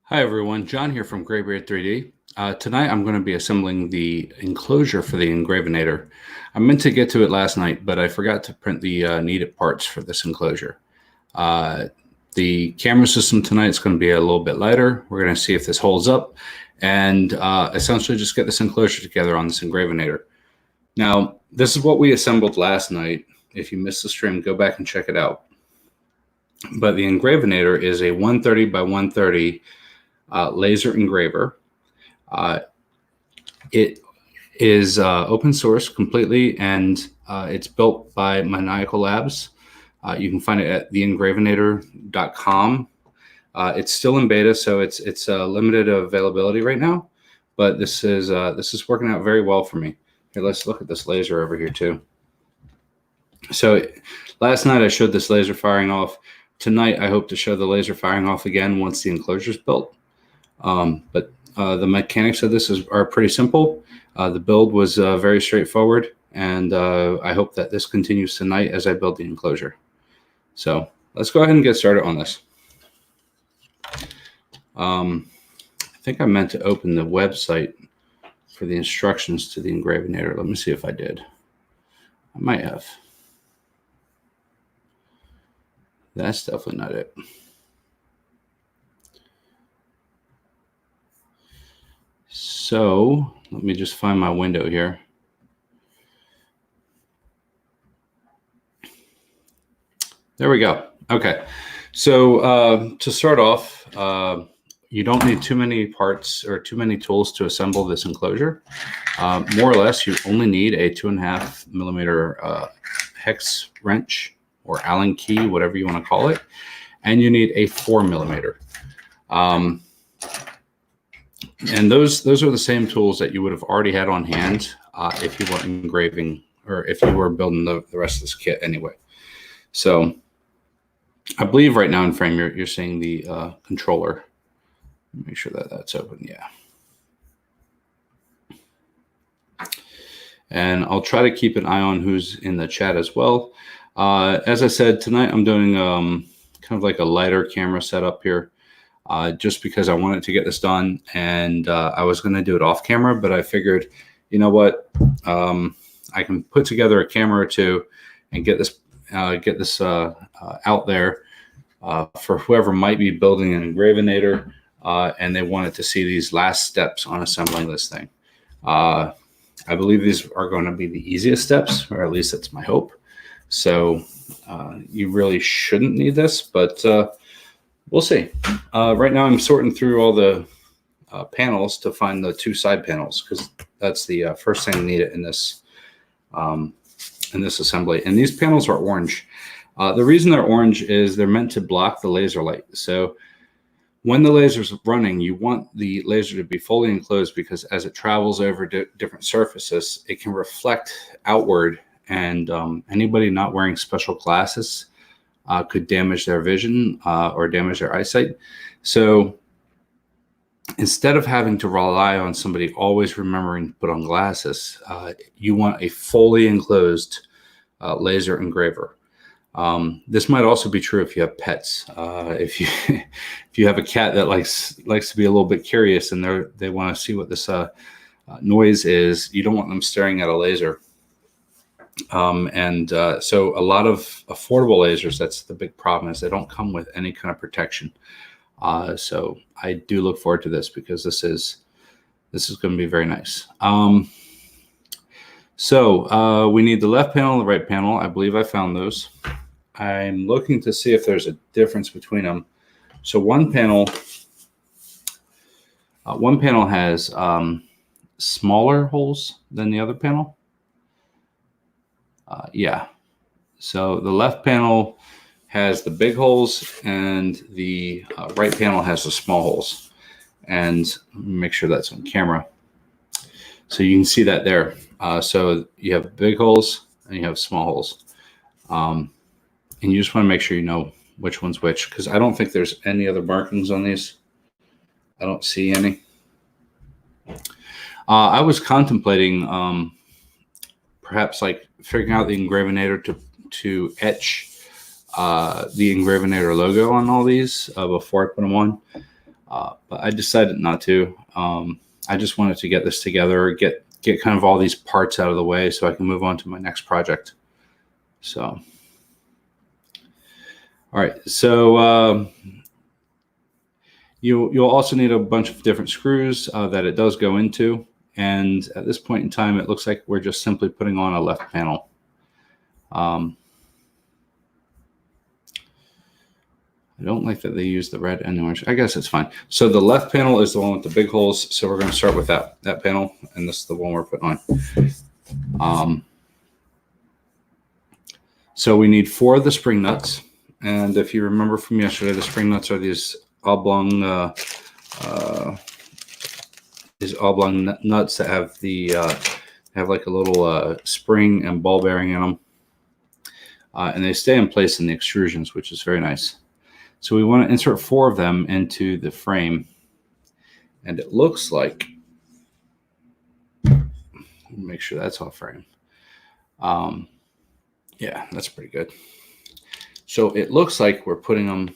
Hi everyone, John here from Graybeard 3D. Tonight I'm going to be assembling the enclosure for the Engravinator. I meant to get to it last night, but I forgot to print the needed parts for this enclosure. The camera system tonight is going to be a little bit lighter. We're going to see if this holds up and essentially just get this enclosure together on this Engravinator. Now, this is what we assembled last night. If you missed the stream, go back and check it out. But the Engravinator is a 130 by 130 laser engraver. It is open source completely, and it's built by Maniacal Labs. You can find it at theengravinator.com. It's still in beta, so it's limited availability right now. But this is working out very well for me. Here, let's look at this laser over here too. So last night I showed this laser firing off. Tonight I hope to show the laser firing off again once the enclosure is built. But the mechanics of this are pretty simple. The build was very straightforward, and I hope that this continues tonight as I build the enclosure. So let's go ahead and get started on this. I think I meant to open the website for the instructions to the Engravinator. Let me see if I did. I might have. That's definitely not it. So let me just find my window here. There we go. Okay. So to start off, you don't need too many parts or too many tools to assemble this enclosure. More or less, you only need a 2.5 millimeter hex wrench or Allen key, whatever you want to call it, and you need a 4 millimeter. And those are the same tools that you would have already had on hand if you were engraving or if you were building the rest of this kit anyway. So I believe right now in frame you're seeing the controller. Make sure that that's open. Yeah. And I'll try to keep an eye on who's in the chat as well. As I said, tonight I'm doing kind of like a lighter camera setup here. Just because I wanted to get this done, and I was going to do it off camera, but I figured, you know what, I can put together a camera or two and get this out there for whoever might be building an Engravinator and they wanted to see these last steps on assembling this thing. I believe these are going to be the easiest steps, or at least that's my hope. So you really shouldn't need this, but we'll see. Right now I'm sorting through all the panels to find the 2 side panels, because that's the first thing needed in this assembly. And these panels are orange. The reason they're orange is they're meant to block the laser light. So when the laser's running, you want the laser to be fully enclosed, because as it travels over different surfaces, it can reflect outward, and anybody not wearing special glasses could damage their vision or damage their eyesight. So instead of having to rely on somebody always remembering to put on glasses, you want a fully enclosed laser engraver. This might also be true if you have pets. If you have a cat that likes to be a little bit curious and they want to see what this noise is, you don't want them staring at a laser. So a lot of affordable lasers, that's the big problem, is they don't come with any kind of protection. So I do look forward to this, because this is going to be very nice. So we need the left panel and the right panel. I believe I found those. I'm looking to see if there's a difference between them. So one panel has smaller holes than the other panel. Yeah, so the left panel has the big holes, and the right panel has the small holes. And make sure that's on camera. So you can see that there. So you have big holes and you have small holes. And you just want to make sure you know which one's which, because I don't think there's any other markings on these. I don't see any. I was contemplating perhaps like figuring out the Engravinator to etch the Engravinator logo on all these before I put them on. but I decided not to. I just wanted to get this together, get kind of all these parts out of the way so I can move on to my next project. So, all right. So you'll also need a bunch of different screws that it does go into. And at this point in time, it looks like we're just simply putting on a left panel. I don't like that they use the red and the orange. I guess it's fine. So the left panel is the one with the big holes. So we're going to start with that panel, and this is the one we're putting on. So we need 4 of the spring nuts. And if you remember from yesterday, the spring nuts are these oblong nuts that have the have like a little spring and ball bearing in them, and they stay in place in the extrusions, which is very nice. So we want to insert 4 of them into the frame, and it looks like, make sure that's all frame. Yeah, that's pretty good. So it looks like we're putting them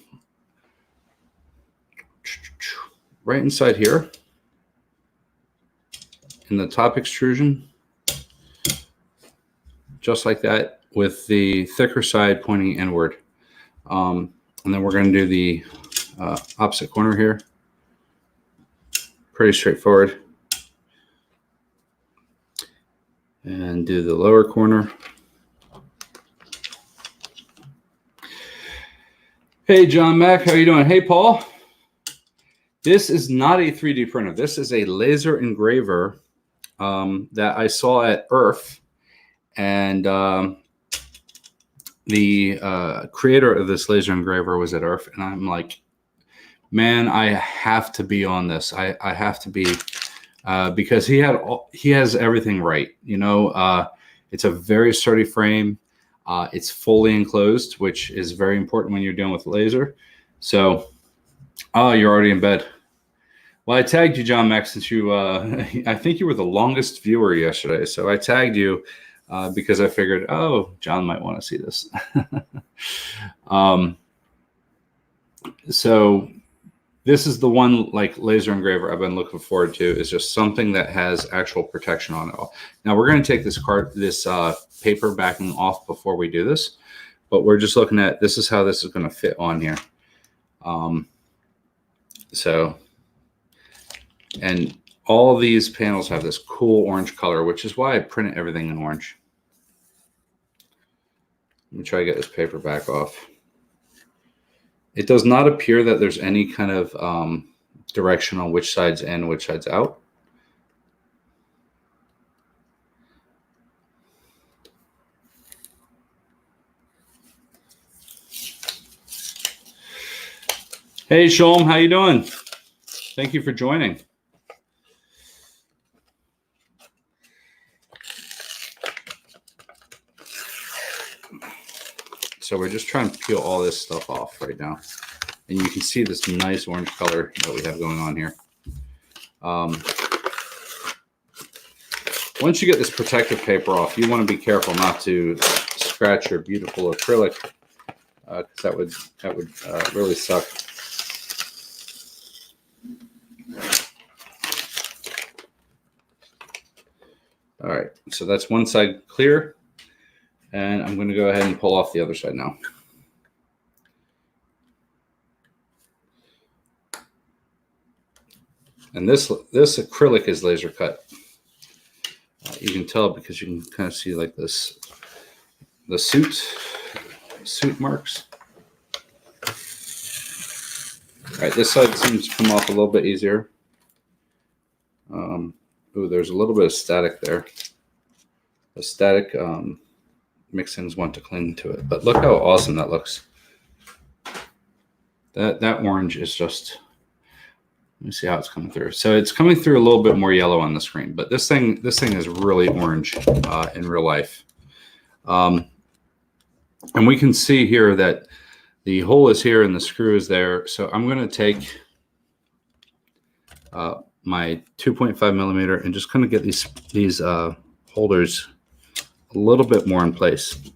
right inside here in the top extrusion, just like that, with the thicker side pointing inward. And then we're going to do the opposite corner here. Pretty straightforward. And do the lower corner. Hey, John Mack, how are you doing? Hey, Paul. This is not a 3D printer. This is a laser engraver that I saw at EARTH. And the creator of this laser engraver was at EARTH, and I'm like, man, I have to be on this. I have to be, because he has everything right. You know, it's a very sturdy frame. It's fully enclosed, which is very important when you're dealing with laser. So, oh, you're already in bed. Well, I tagged you, John Max, since you, I think you were the longest viewer yesterday. So I tagged you because I figured, oh, John might want to see this. So this is the one like laser engraver I've been looking forward to, is just something that has actual protection on it all. Now we're going to take this paper backing off before we do this, but we're just looking at, this is how this is going to fit on here. And all of these panels have this cool orange color, which is why I printed everything in orange. Let me try to get this paper back off. It does not appear that there's any kind of direction on which side's in, which side's out. Hey, Sholm, how you doing? Thank you for joining. So we're just trying to peel all this stuff off right now. And you can see this nice orange color that we have going on here. Once you get this protective paper off, you want to be careful not to scratch your beautiful acrylic, because that would really suck. All right, so that's one side clear. And I'm going to go ahead and pull off the other side now. And this acrylic is laser cut. You can tell because you can kind of see like this, the suit marks. All right, this side seems to come off a little bit easier. Ooh, there's a little bit of static there. The static mixings want to cling to it, but look how awesome that looks. That orange is just, let me see how it's coming through. So it's coming through a little bit more yellow on the screen, but this thing is really orange in real life. And we can see here that the hole is here and the screw is there. So I'm going to take my 2.5 millimeter and just kind of get these holders a little bit more in place,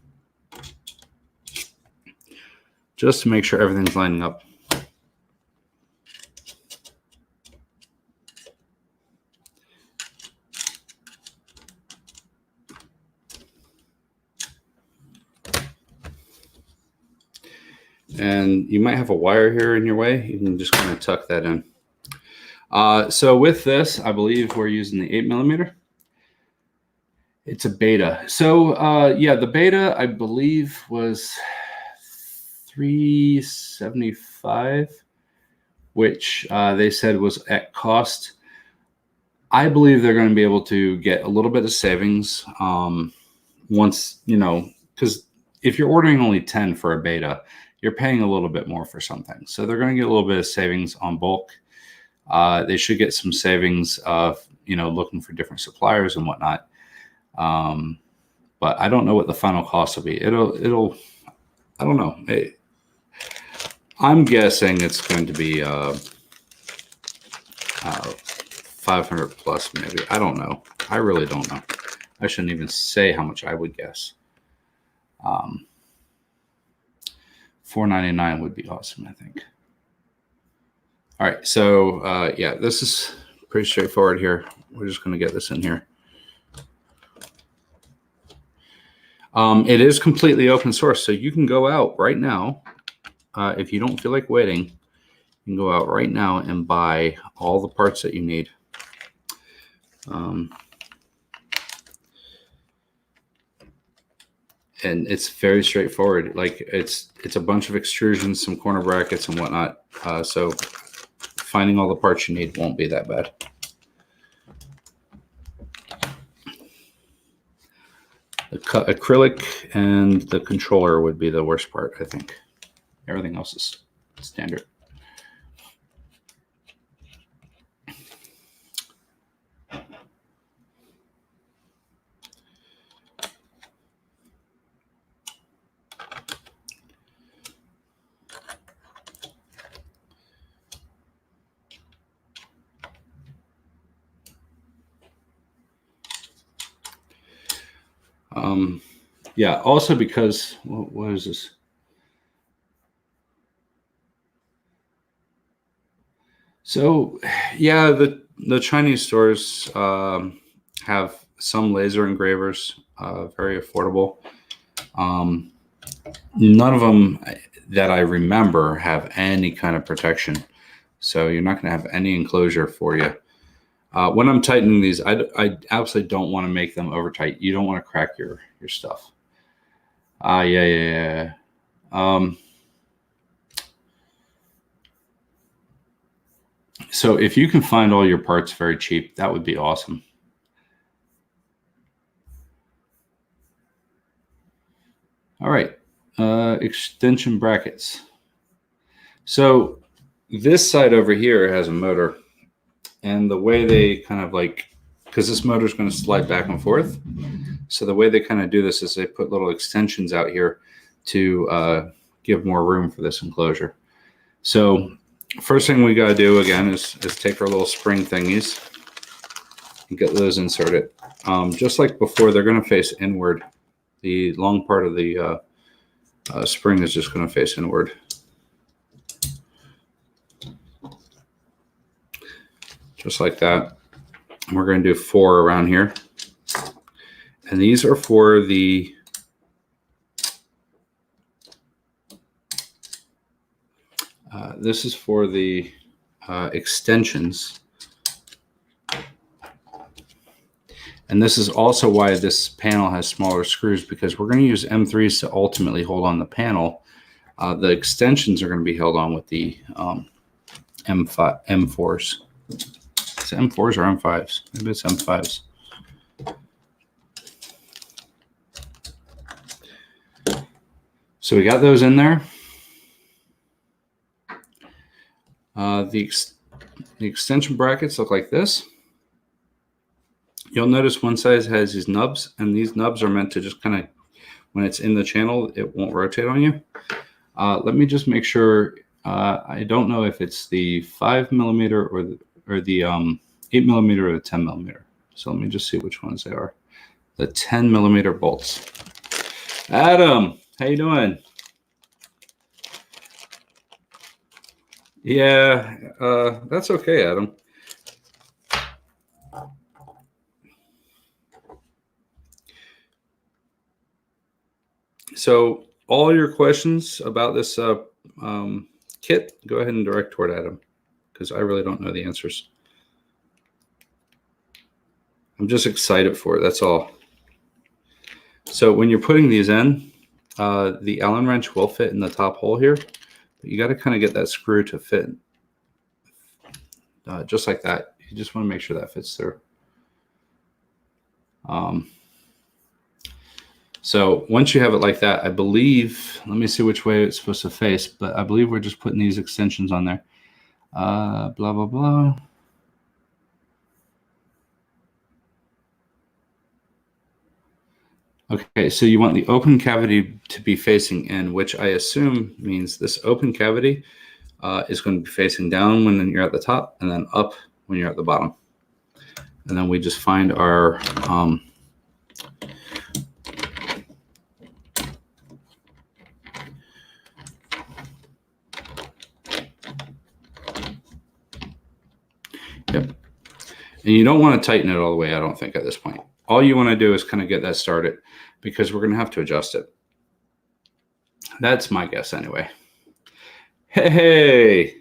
just to make sure everything's lining up. and you might have a wire here in your way. You can just kind of tuck that in. So with this, I believe we're using the 8mm. It's a beta. So yeah, the beta I believe was $375, which they said was at cost. I believe they're going to be able to get a little bit of savings once, you know, because if you're ordering only 10 for a beta, you're paying a little bit more for something. So they're going to get a little bit of savings on bulk. They should get some savings of, you know, looking for different suppliers and whatnot. But I don't know what the final cost will be. It'll, I don't know. I'm guessing it's going to be 500 plus, maybe. I don't know. I really don't know. I shouldn't even say how much I would guess. $4.99 would be awesome, I think. All right, so yeah, this is pretty straightforward here. We're just going to get this in here. It is completely open source, so you can go out right now. If you don't feel like waiting, you can go out right now and buy all the parts that you need. And it's very straightforward. Like it's a bunch of extrusions, some corner brackets and whatnot. So finding all the parts you need won't be that bad. The acrylic and the controller would be the worst part, I think. Everything else is standard. Yeah, also because, what is this? So, yeah, the Chinese stores have some laser engravers, very affordable. None of them that I remember have any kind of protection. So you're not going to have any enclosure for you. When I'm tightening these, I absolutely don't want to make them over tight. You don't want to crack your stuff. Yeah. So if you can find all your parts very cheap, that would be awesome. All right, extension brackets. So this side over here has a motor, and the way they kind of like, because this motor is going to slide back and forth. So the way they kind of do this is they put little extensions out here to give more room for this enclosure. So first thing we got to do again is take our little spring thingies and get those inserted. Just like before, they're going to face inward. The long part of the spring is just going to face inward. Just like that. We're going to do 4 around here. And these are for the this is for the extensions. And this is also why this panel has smaller screws, because we're going to use M3s to ultimately hold on the panel. The extensions are going to be held on with the M4s. It's M4s or M5s? Maybe it's M5s. So we got those in there. The extension brackets look like this. You'll notice one side has these nubs, and these nubs are meant to just kind of, when it's in the channel, it won't rotate on you. Let me just make sure. I don't know if it's the 5mm or the 8mm or the 10mm. So let me just see which ones they are. The 10mm bolts. Adam, how you doing? Yeah, that's okay, Adam. So all your questions about this Kit, go ahead and direct toward Adam, because I really don't know the answers. I'm just excited for it, that's all. So when you're putting these in, the Allen wrench will fit in the top hole here, but you got to kind of get that screw to fit just like that. You just want to make sure that fits through. So once you have it like that, I believe, let me see which way it's supposed to face, but I believe we're just putting these extensions on there. Blah, blah, blah. Okay, so you want the open cavity to be facing in, which I assume means this open cavity is going to be facing down when you're at the top and then up when you're at the bottom. And then we just find our yep. And you don't want to tighten it all the way, I don't think, at this point. All you want to do is kind of get that started, because we're going to have to adjust it. That's my guess anyway. Hey!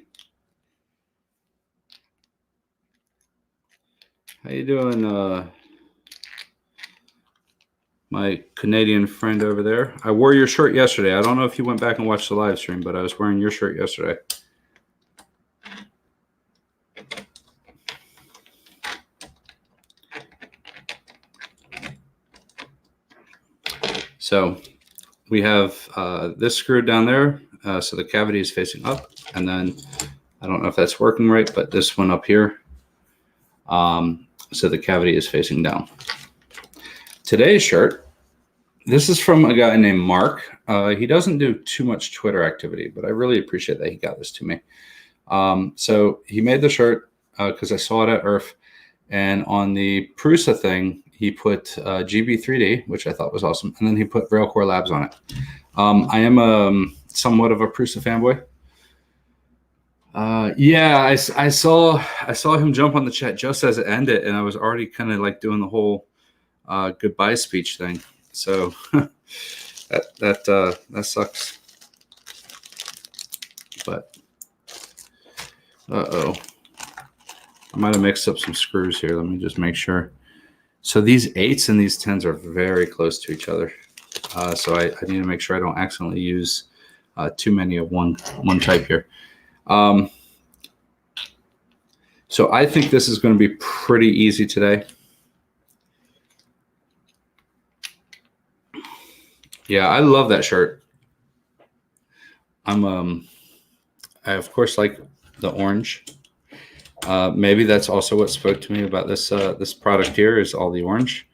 How you doing, my Canadian friend over there? I wore your shirt yesterday. I don't know if you went back and watched the live stream, but I was wearing your shirt yesterday. So we have this screw down there, so the cavity is facing up, and then I don't know if that's working right, but this one up here, so the cavity is facing down. Today's shirt, this is from a guy named Mark. He doesn't do too much Twitter activity, but I really appreciate that he got this to me. So he made the shirt because I saw it at IRF, and on the Prusa thing, he put GB3D, which I thought was awesome, and then he put Railcore Labs on it. I am somewhat of a Prusa fanboy. Yeah, I saw him jump on the chat just as it ended, and I was already kind of like doing the whole goodbye speech thing. So that sucks. But I might have mixed up some screws here. Let me just make sure. So these 8s and these 10s are very close to each other. So I need to make sure I don't accidentally use too many of one type here. So I think this is going to be pretty easy today. Yeah, I love that shirt. I of course like the orange. Maybe that's also what spoke to me about this this product here, is all the orange.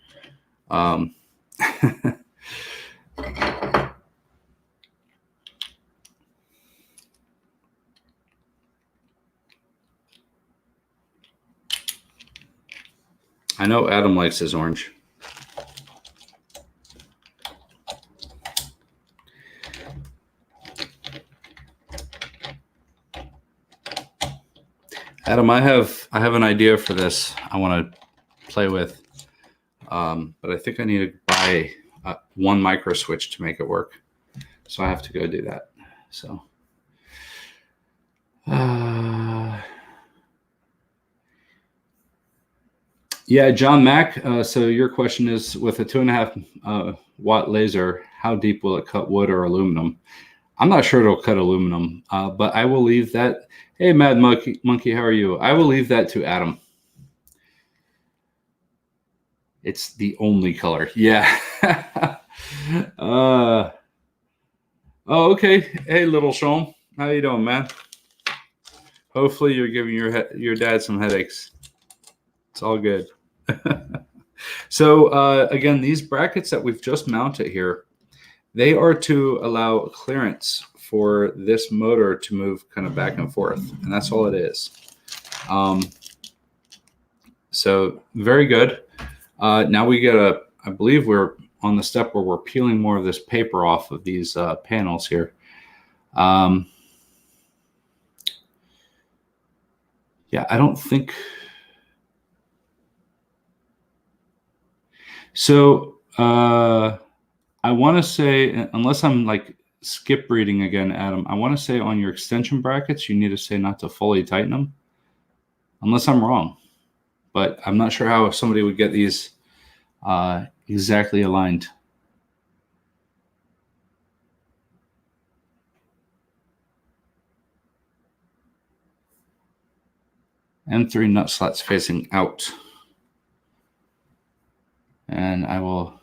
I know Adam likes his orange. Adam, I have an idea for this I want to play with, but I think I need to buy one micro switch to make it work. So I have to go do that. So yeah, John Mack. So your question is, with a 2.5 watt laser, how deep will it cut wood or aluminum? I'm not sure it'll cut aluminum, but I will leave that. Hey, Mad Monkey, how are you? I will leave that to Adam. It's the only color. Yeah. Oh, okay. Hey, little Sean. How you doing, man? Hopefully you're giving your dad some headaches. It's all good. So again, these brackets that we've just mounted here, they are to allow clearance for this motor to move kind of back and forth, and that's all it is. So very good. Now we get I believe we're on the step where we're peeling more of this paper off of these panels here. Yeah, I don't think. So I want to say, unless I'm like skip reading again, Adam. I want to say on your extension brackets, you need to say not to fully tighten them, unless I'm wrong. But I'm not sure how somebody would get these exactly aligned. M3 nut slots facing out. And I will,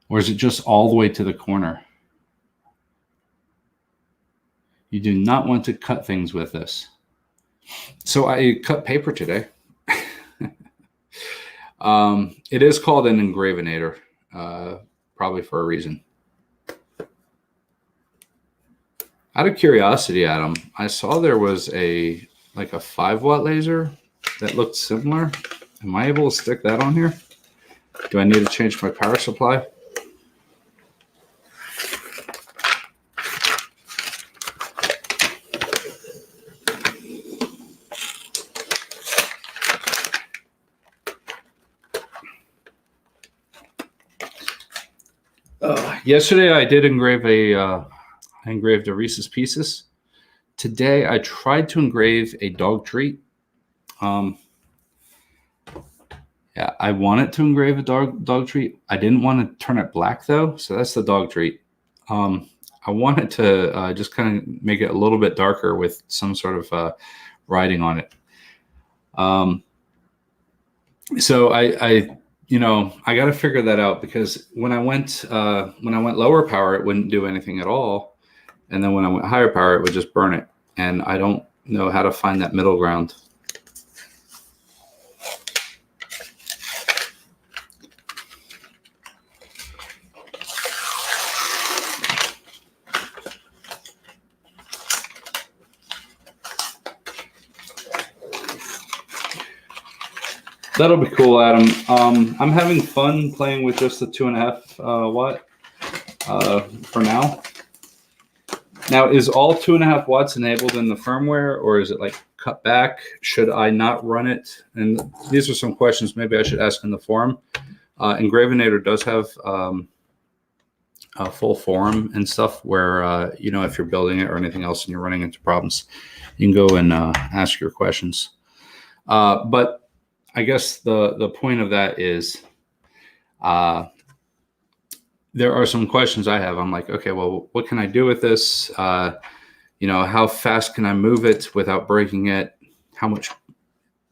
or is it just all the way to the corner? You do not want to cut things with this. So I cut paper today. It is called an Engravinator, probably for a reason. Out of curiosity, Adam, I saw there was like a 5-watt laser that looked similar. Am I able to stick that on here? Do I need to change my power supply? Yesterday I did engrave I engraved a Reese's Pieces. Today I tried to engrave a dog treat. Yeah, I wanted to engrave a dog treat. I didn't want to turn it black though, so that's the dog treat. I wanted to just kind of make it a little bit darker with some sort of writing on it. So I got to figure that out, because when I went lower power, it wouldn't do anything at all, and then when I went higher power, it would just burn it. And I don't know how to find that middle ground. That'll be cool, Adam. I'm having fun playing with just the 2.5 watt for now. Now, is all 2.5 watts enabled in the firmware, or is it like cut back? Should I not run it? And these are some questions maybe I should ask in the forum. Engravinator does have a full forum and stuff where, if you're building it or anything else and you're running into problems, you can go and ask your questions. But I guess the point of that is there are some questions I have. I'm like, okay, well, what can I do with this? How fast can I move it without breaking it? How much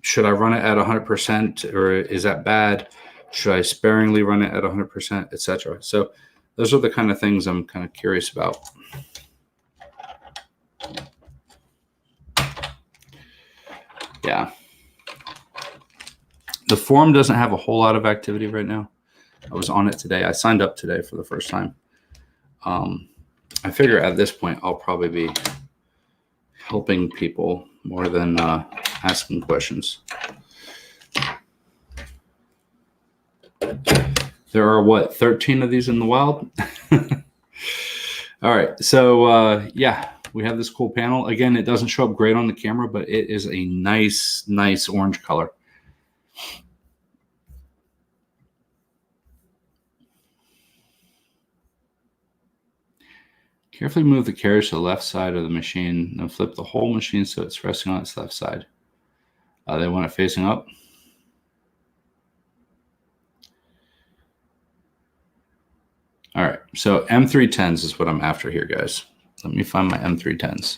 should I run it at 100%, or is that bad? Should I sparingly run it at 100%, etc.? So those are the kind of things I'm kind of curious about. Yeah. The forum doesn't have a whole lot of activity right now. I was on it today. I signed up today for the first time. I figure at this point I'll probably be helping people more than asking questions. There are 13 of these in the wild? All right, so yeah, we have this cool panel. Again, it doesn't show up great on the camera, but it is a nice orange color. Carefully move the carriage to the left side of the machine, then flip the whole machine so it's resting on its left side. They want it facing up. All right, so M310s is what I'm after here, guys. Let me find my M310s.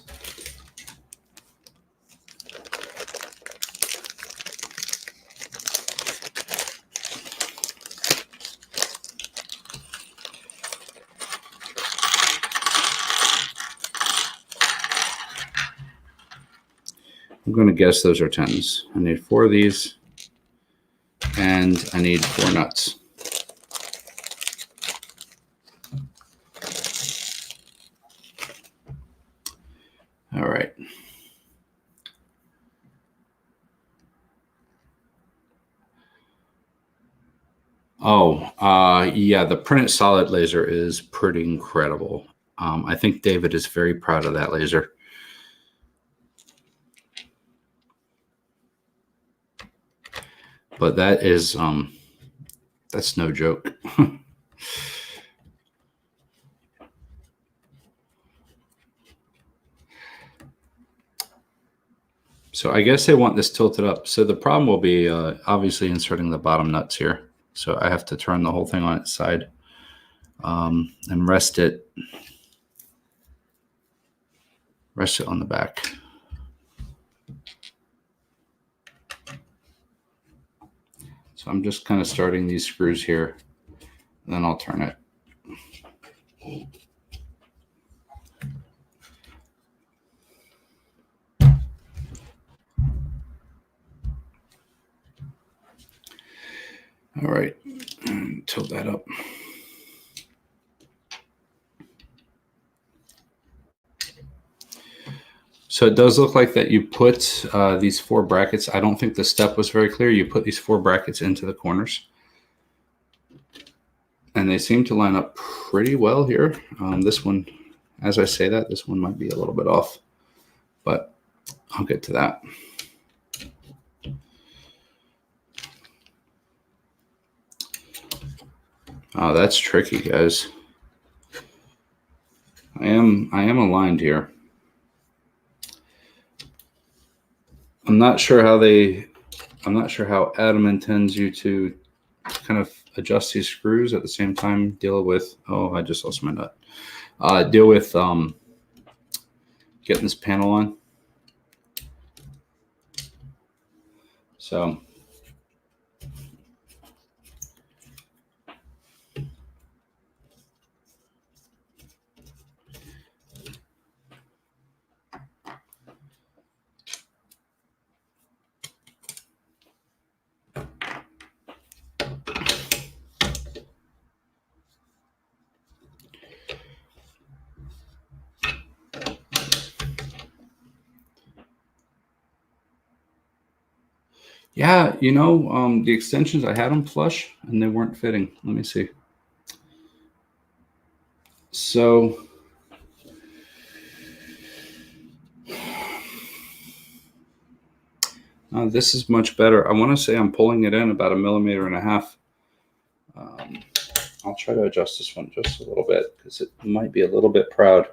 I'm going to guess those are 10s. I need 4 of these, and I need 4 nuts. All right. Yeah, the printed solid laser is pretty incredible. I think David is very proud of that laser. But that is, that's no joke. So I guess they want this tilted up. So the problem will be obviously inserting the bottom nuts here. So I have to turn the whole thing on its side and rest it on the back. So I'm just kind of starting these screws here, and then I'll turn it. All right, tilt that up. So it does look like that you put these 4 brackets. I don't think the step was very clear. You put these 4 brackets into the corners. And they seem to line up pretty well here. This one, as I say that, this one might be a little bit off. But I'll get to that. Oh, that's tricky, guys. I am aligned here. I'm not sure how Adam intends you to kind of adjust these screws at the same time, deal with, oh, I just lost my nut. Deal with getting this panel on. So yeah, you know, the extensions, I had them flush and they weren't fitting. Let me see. So this is much better. I want to say I'm pulling it in about 1.5 millimeters. I'll try to adjust this one just a little bit because it might be a little bit proud.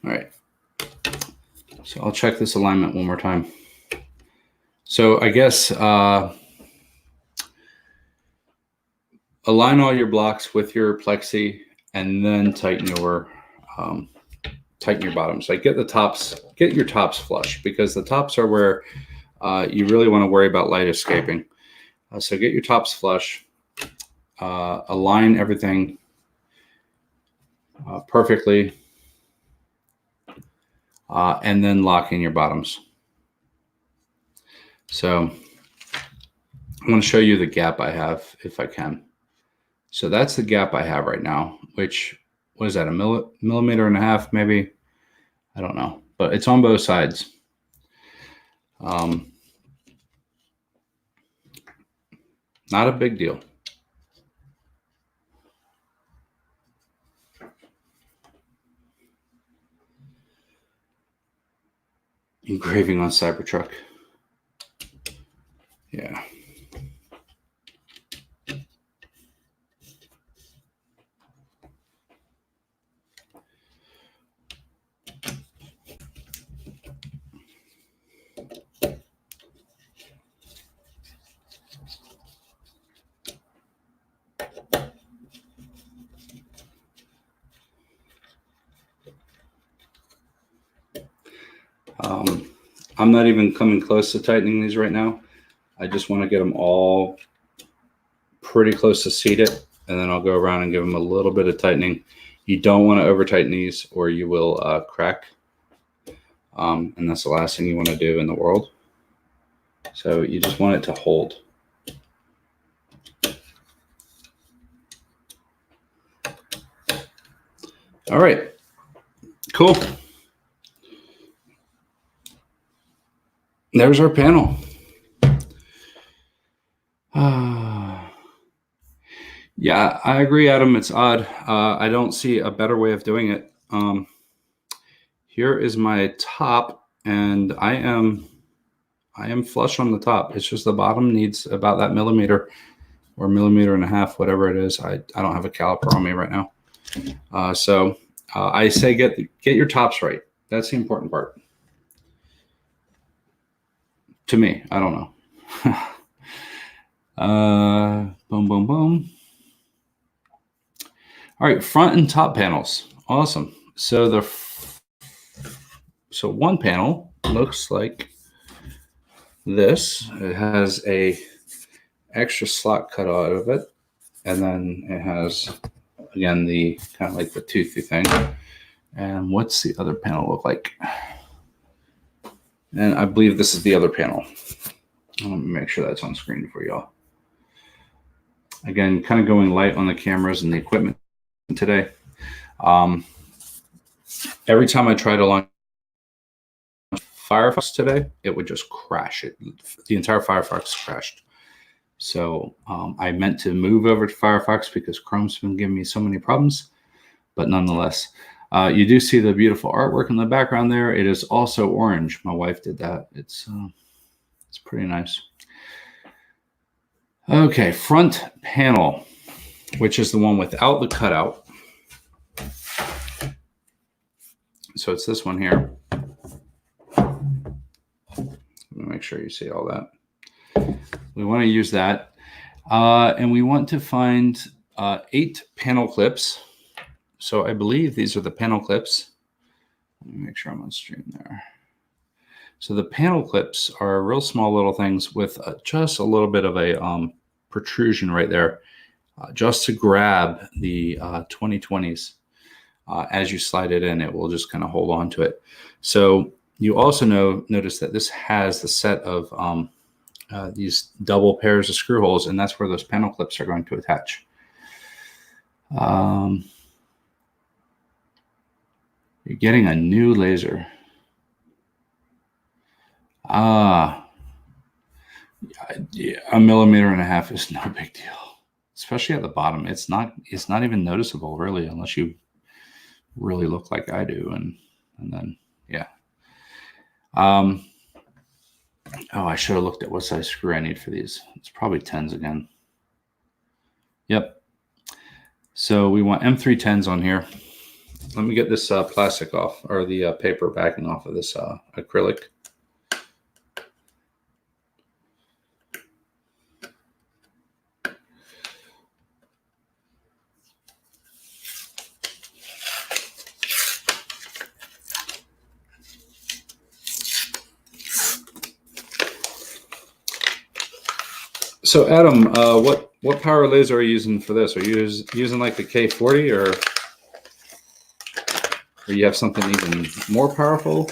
All right, so I'll check this alignment one more time. So I guess align all your blocks with your plexi and then tighten your bottoms. Like get your tops flush because the tops are where you really want to worry about light escaping. So get your tops flush, align everything perfectly, and then lock in your bottoms. So I'm going to show you the gap I have if I can. So that's the gap I have right now, which was that 1.5 millimeters maybe? I don't know, but it's on both sides. Not a big deal. Engraving on Cybertruck. Yeah. I'm not even coming close to tightening these right now. I just want to get them all pretty close to seated, and then I'll go around and give them a little bit of tightening. You don't want to over tighten these or you will crack. And that's the last thing you want to do in the world. So you just want it to hold. All right, cool. There's our panel. Yeah, I agree, Adam. It's odd. I don't see a better way of doing it. here is my top, and I am flush on the top. It's just the bottom needs about that millimeter or millimeter and a half, whatever it is. I don't have a caliper on me right now. So I say get your tops right. That's the important part. To me, I don't know. Boom, boom, boom. All right, front and top panels. Awesome. So one panel looks like this. It has a extra slot cut out of it, and then it has, again, the kind of like the toothy thing. And what's the other panel look like? And I believe this is the other panel. Let me make sure that's on screen for y'all. Again, kind of going light on the cameras and the equipment today. Every time I try to launch Firefox today, it would just crash. The entire Firefox crashed. So I meant to move over to Firefox because Chrome's been giving me so many problems. But nonetheless, you do see the beautiful artwork in the background there. It is also orange. My wife did that. It's pretty nice. Okay, front panel, which is the one without the cutout. So it's this one here. Let me make sure you see all that. We want to use that. And we want to find 8 panel clips. So I believe these are the panel clips. Let me make sure I'm on stream there. So the panel clips are real small little things with just a little bit of a protrusion right there, just to grab the 2020s. As you slide it in, it will just kind of hold on to it. So you also notice that this has the set of these double pairs of screw holes, and that's where those panel clips are going to attach. You're getting a new laser. Yeah, 1.5 millimeters is no big deal, especially at the bottom. It's not even noticeable really, unless you really look like I do, and then yeah. Oh, I should have looked at what size screw I need for these. It's probably 10s again. Yep. So we want M310s on here. Let me get this plastic off, or the paper backing off of this acrylic. So Adam, what power laser are you using for this? Are you using like the K40, or you have something even more powerful?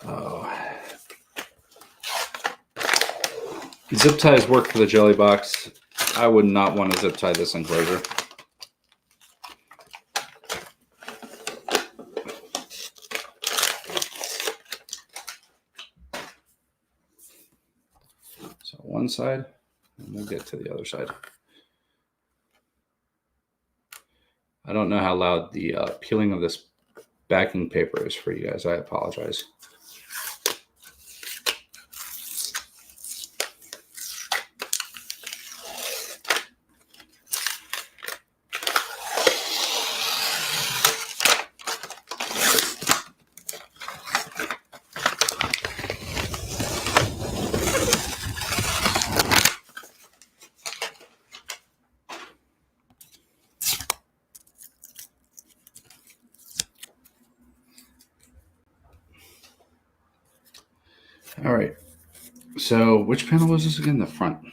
Oh. Zip ties work for the jelly box. I would not want to zip tie this enclosure. So one side, and we'll get to the other side. I don't know how loud the peeling of this backing paper is for you guys. I apologize. All right, so which panel was this again? The front.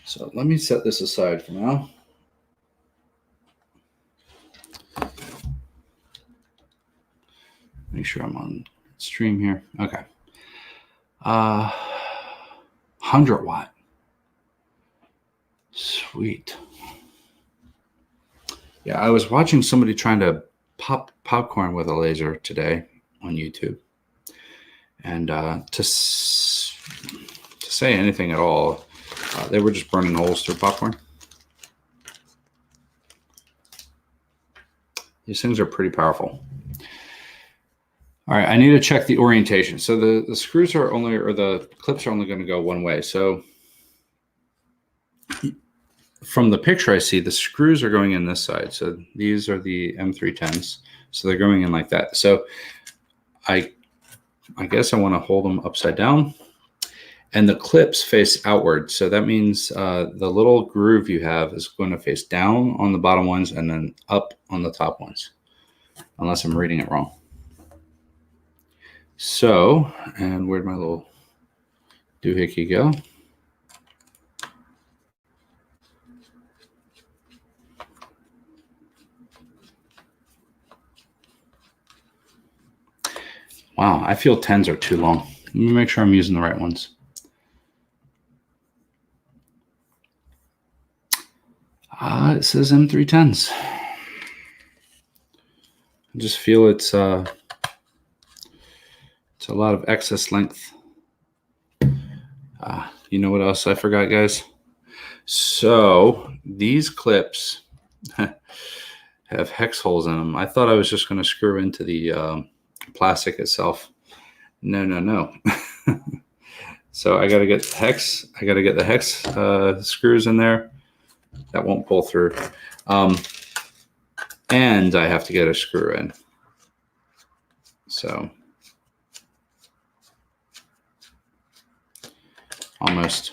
So let me set this aside for now. Make sure I'm on stream here. Okay. 100 watt. Sweet. Yeah, I was watching somebody trying to pop popcorn with a laser today on YouTube. And to say anything at all, They were just burning holes through popcorn. These things are pretty powerful. All right, I need to check the orientation. So the screws are only, or the clips are only going to go one way. So from the picture I see, the screws are going in this side. So these are the M310s. So they're going in like that. So I guess I want to hold them upside down. And the clips face outward. So that means the little groove you have is going to face down on the bottom ones and then up on the top ones, unless I'm reading it wrong. So, and where'd my little doohickey go? Wow, I feel 10s are too long. Let me make sure I'm using the right ones. It says M310s. I just feel it's a lot of excess length. You know what else I forgot, guys? So these clips have hex holes in them. I thought I was just going to screw into the plastic itself. No. So I got to get the hex. I got to get the hex screws in there. That won't pull through. And I have to get a screw in. So almost.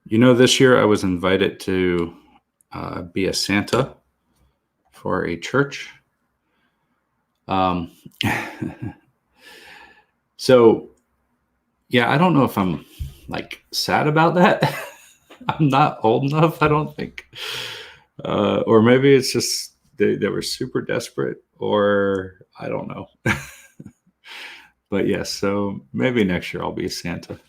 You know, this year I was invited to be a Santa for a church. So, yeah, I don't know if I'm like sad about that. I'm not old enough, I don't think. Or maybe it's just they were super desperate, or I don't know. But yes, so maybe next year I'll be a Santa.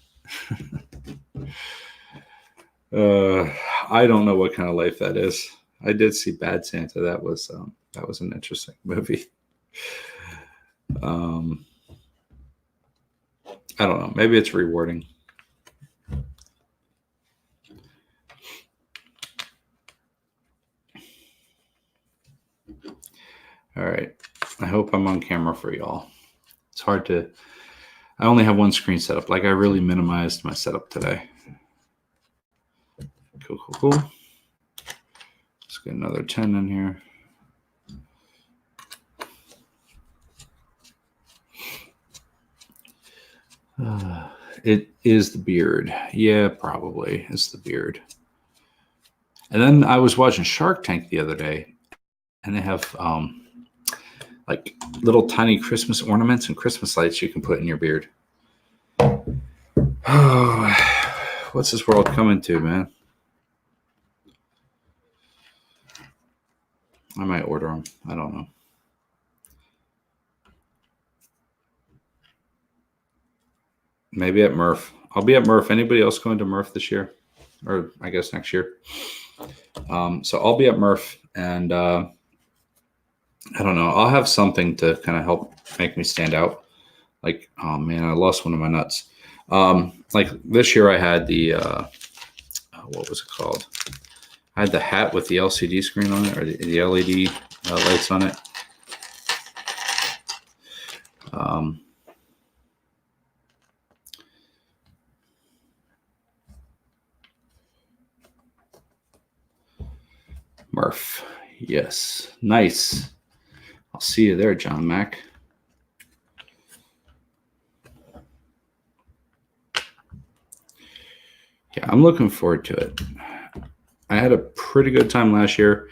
I don't know what kind of life that is. I did see Bad Santa. That was an interesting movie. I don't know. Maybe it's rewarding. All right. I hope I'm on camera for y'all. It's hard to. I only have one screen set up. Like, I really minimized my setup today. Cool. Let's get another 10 in here. It is the beard. Yeah, probably. It's the beard. And then I was watching Shark Tank the other day, and they have like little tiny Christmas ornaments and Christmas lights you can put in your beard. Oh, what's this world coming to, man? I might order them. I don't know. Maybe at Murph. I'll be at Murph. Anybody else going to Murph this year? Or I guess next year. So I'll be at Murph, and I don't know. I'll have something to kind of help make me stand out. Like, oh man, I lost one of my nuts. Like this year I had the, what was it called? I had the hat with the LCD screen on it, or the LED lights on it. Murph. Yes. Nice. I'll see you there, John Mack. Yeah, I'm looking forward to it. I had a pretty good time last year.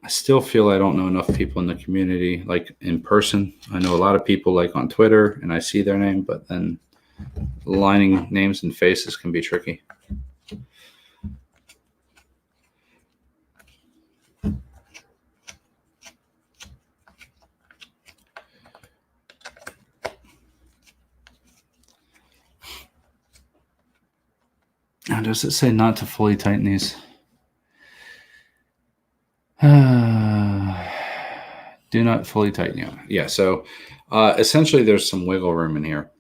I still feel I don't know enough people in the community, like in person. I know a lot of people like on Twitter, and I see their name, but then aligning names and faces can be tricky. Now, does it say not to fully tighten these? Do not fully tighten you. Yeah, so essentially there's some wiggle room in here.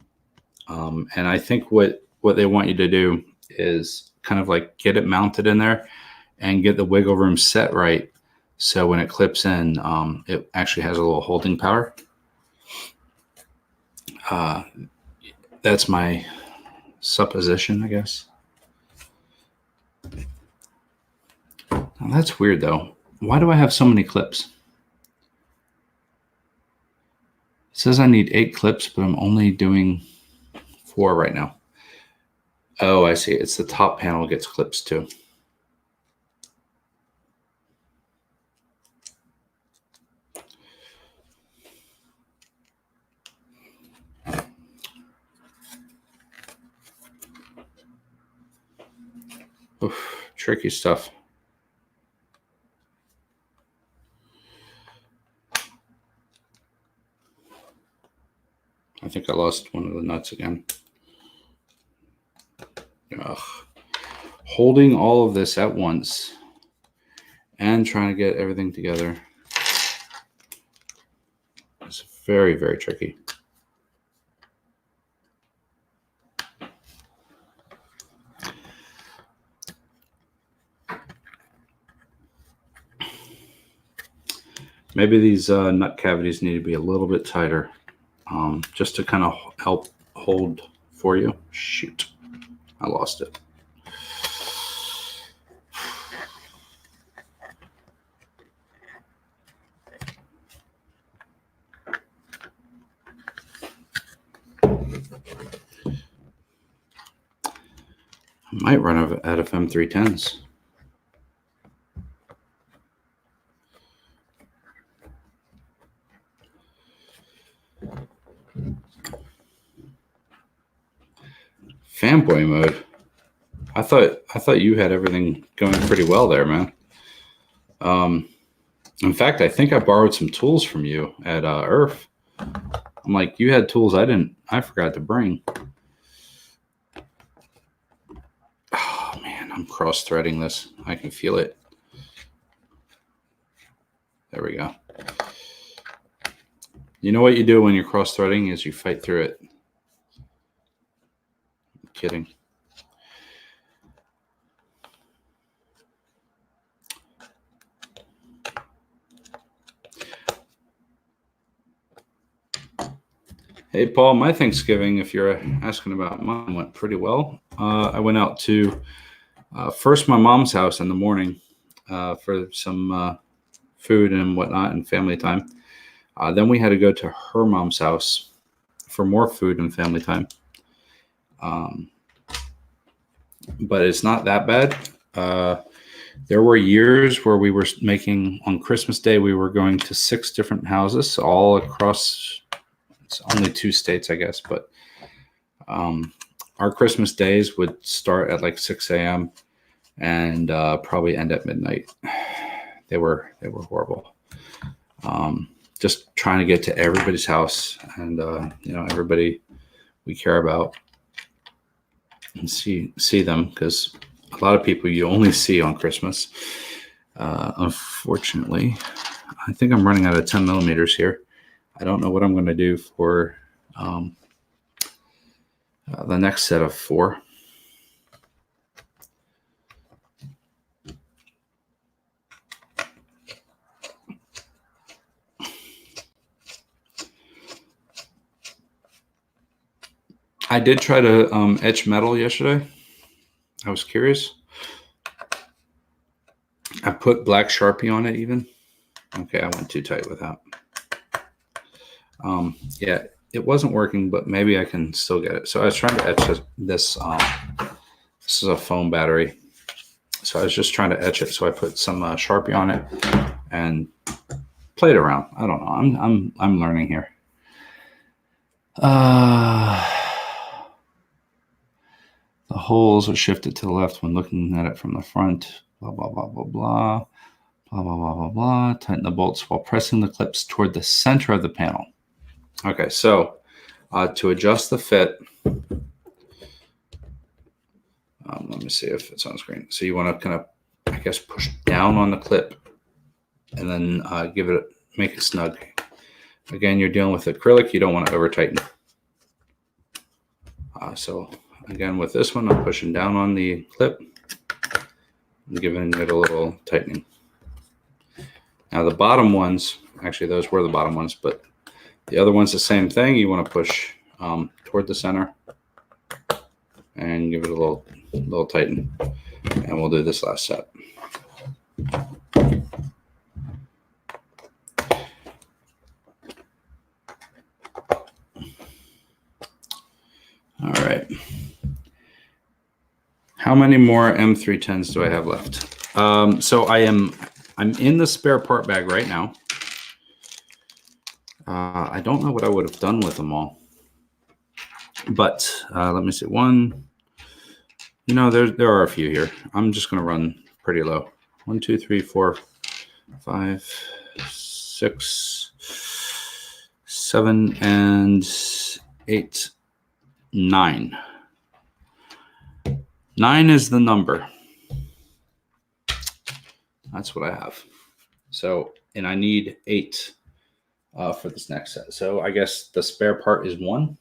And I think what they want you to do is kind of like get it mounted in there and get the wiggle room set right. So when it clips in, it actually has a little holding power. That's my supposition, I guess. Now, that's weird though. Why do I have so many clips? It says I need 8 clips, but I'm only doing 4 right now. Oh, I see. It's the top panel gets clips too. Oof, tricky stuff. I think I lost one of the nuts again. Ugh. Holding all of this at once and trying to get everything together is very, very tricky. Maybe these nut cavities need to be a little bit tighter, just to kind of help hold for you. Shoot, I lost it. I might run out of M310s. Fanboy mode. I thought you had everything going pretty well there, man. In fact, I think I borrowed some tools from you at IRF. I'm like, you had tools I forgot to bring. Oh man, I'm cross-threading this. I can feel it. There we go. You know what you do when you're cross-threading is you fight through it. I'm kidding. Hey, Paul, my Thanksgiving, if you're asking about mine, went pretty well. I went out to first my mom's house in the morning for some food and whatnot and family time. Then we had to go to her mom's house for more food and family time. But it's not that bad. There were years where we were making, on Christmas Day, we were going to 6 different houses all across, it's only 2 states, I guess, but our Christmas days would start at like 6 a.m. and probably end at midnight. They were horrible. Just trying to get to everybody's house and everybody we care about and see them, because a lot of people you only see on Christmas. Unfortunately, I think I'm running out of 10 millimeters here. I don't know what I'm going to do for the next set of 4. I did try to etch metal yesterday. I was curious. I put black Sharpie on it even. Okay, I went too tight with that. Yeah, it wasn't working, but maybe I can still get it. So I was trying to etch this. This is a phone battery. So I was just trying to etch it. So I put some Sharpie on it and played around. I don't know. I'm learning here. The holes are shifted to the left when looking at it from the front. Blah, blah, blah, blah, blah. Blah, blah, blah, blah, blah. Tighten the bolts while pressing the clips toward the center of the panel. Okay, so to adjust the fit, let me see if it's on screen. So you want to kind of, I guess, push down on the clip and then make it snug. Again, you're dealing with acrylic. You don't want to over tighten. So again, with this one, I'm pushing down on the clip and giving it a little tightening. Now the bottom ones, actually those were the bottom ones, but the other one's the same thing. You want to push toward the center and give it a little tighten. And we'll do this last set. All right. How many more M310s do I have left? So I'm in the spare part bag right now. I don't know what I would have done with them all, but let me see. One, you know, there are a few here. I'm just going to run pretty low. 1, 2, 3, 4, 5, 6, 7, and 8, 9. 9 is the number. That's what I have. So, and I need 8 for this next set. So I guess the spare part is 1,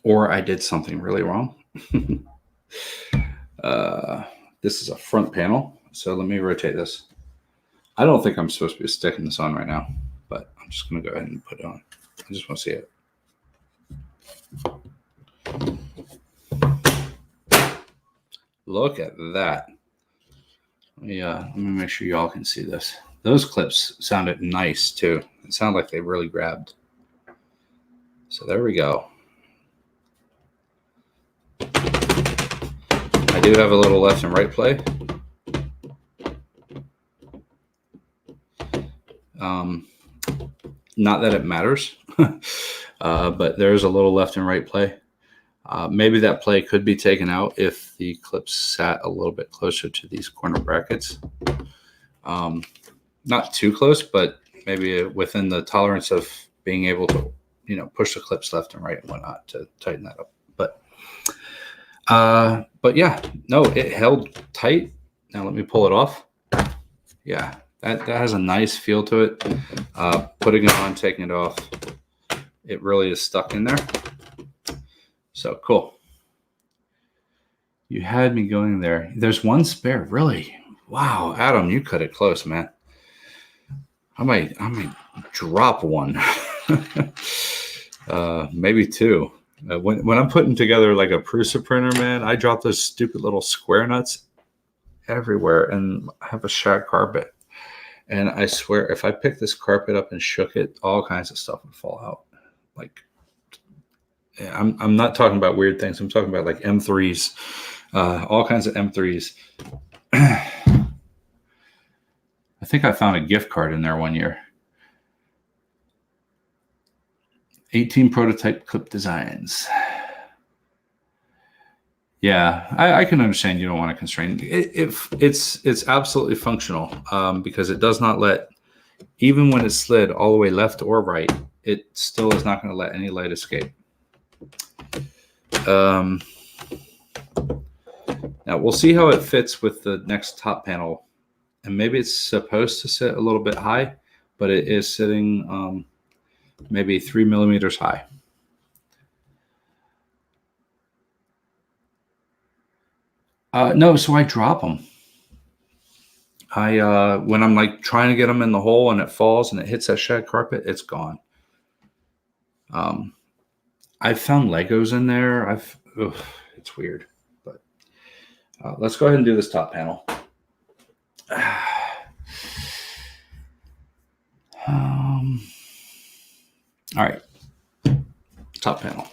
or I did something really wrong. This is a front panel. So let me rotate this. I don't think I'm supposed to be sticking this on right now, but I'm just going to go ahead and put it on. I just want to see it. Look at that. Let me make sure y'all can see this. Those clips sounded nice too. It sounded like they really grabbed. So there we go. I do have a little left and right play. Not that it matters, but there's a little left and right play. Maybe that play could be taken out if the clips sat a little bit closer to these corner brackets. Not too close, but maybe within the tolerance of being able to, you know, push the clips left and right and whatnot to tighten that up. But yeah, no, it held tight. Now let me pull it off. Yeah, that has a nice feel to it. Putting it on, taking it off, it really is stuck in there. So cool. You had me going there. There's one spare, really. Wow, Adam, you cut it close, man. I might drop one. Maybe 2. When I'm putting together like a Prusa printer, man, I drop those stupid little square nuts everywhere, and I have a shag carpet. And I swear, if I picked this carpet up and shook it, all kinds of stuff would fall out. Like, I'm not talking about weird things. I'm talking about like M3s, all kinds of M3s. I think I found a gift card in there one year. 18 prototype clip designs. Yeah, I can understand you don't want to constrain. It's absolutely functional because it does not let, even when it's slid all the way left or right, it still is not going to let any light escape. Now we'll see how it fits with the next top panel, and maybe it's supposed to sit a little bit high, but it is sitting maybe 3 millimeters high. No, so I drop them. When I'm like trying to get them in the hole and it falls and it hits that shag carpet, it's gone. I've found Legos in there. It's weird, but let's go ahead and do this top panel. All right, top panel.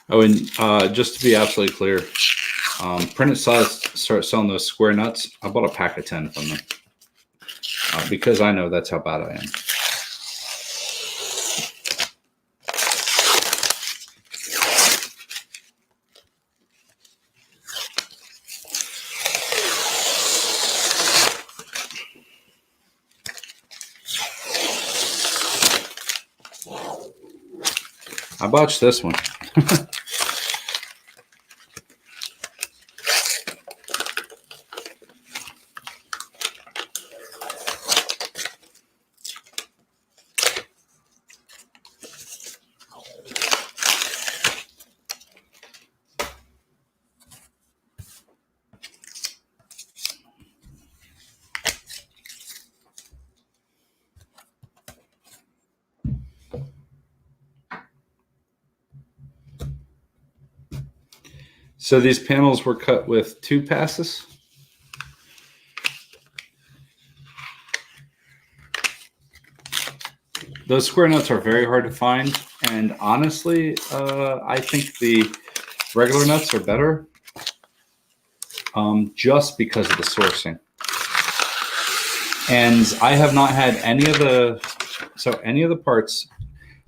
Oh, and just to be absolutely clear, Printed started selling those square nuts. I bought a pack of 10 from them because I know that's how bad I am. I botched this one. So these panels were cut with 2 passes. Those square nuts are very hard to find, and honestly, I think the regular nuts are better, just because of the sourcing. And I have not had any of the parts.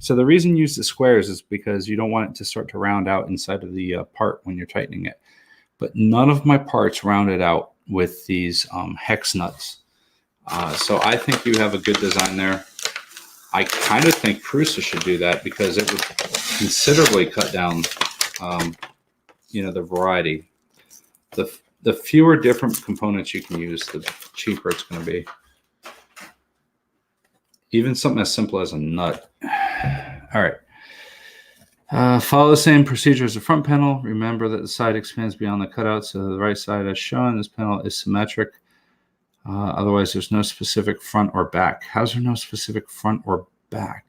So the reason you use the squares is because you don't want it to start to round out inside of the part when you're tightening it. But none of my parts rounded out with these hex nuts. So I think you have a good design there. I kind of think Prusa should do that because it would considerably cut down, the variety. The fewer different components you can use, the cheaper it's going to be. Even something as simple as a nut. All right. Follow the same procedure as the front panel. Remember that the side expands beyond the cutout, so the right side as shown. This panel is symmetric. Otherwise, there's no specific front or back. How's there no specific front or back?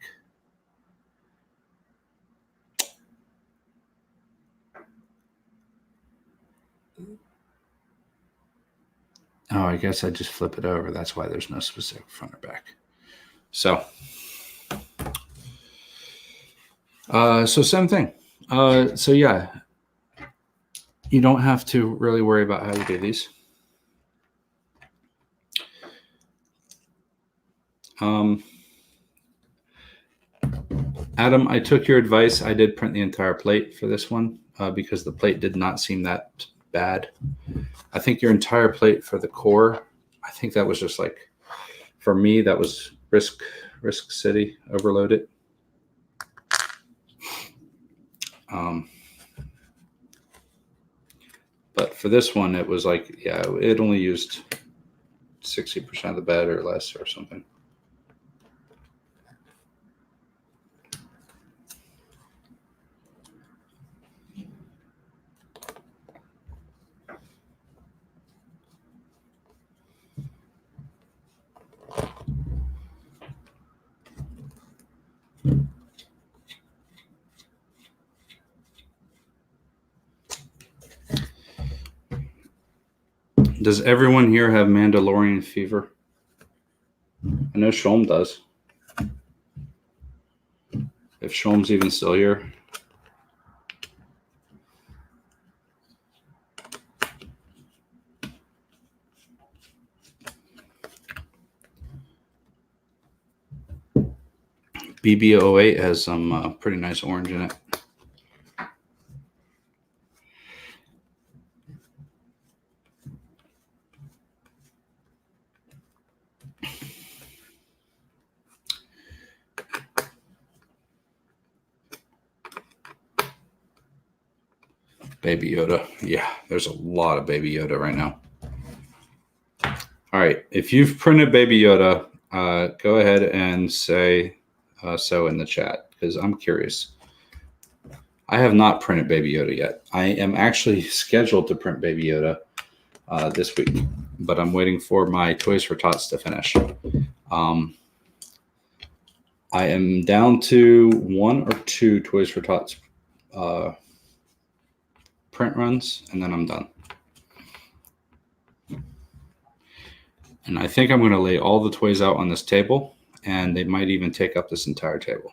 Oh, I guess I just flip it over. That's why there's no specific front or back. So same thing. So yeah, you don't have to really worry about how you do these. Adam, I took your advice. I did print the entire plate for this one because the plate did not seem that bad. I think your entire plate for the core, I think that was just like, for me, that was Risk City, overload it. But for this one, it was like, yeah, it only used 60% of the bed or less or something. Does everyone here have Mandalorian fever? I know Shom does. If Shom's even still here. BB08 has some pretty nice orange in it. Baby Yoda. Yeah, there's a lot of Baby Yoda right now. All right, if you've printed Baby Yoda, go ahead and say so in the chat because I'm curious. I have not printed Baby Yoda yet. I am actually scheduled to print Baby Yoda this week, but I'm waiting for my Toys for Tots to finish. I am down to 1 or 2 Toys for Tots print runs, and then I'm done. And I think I'm going to lay all the toys out on this table, and they might even take up this entire table.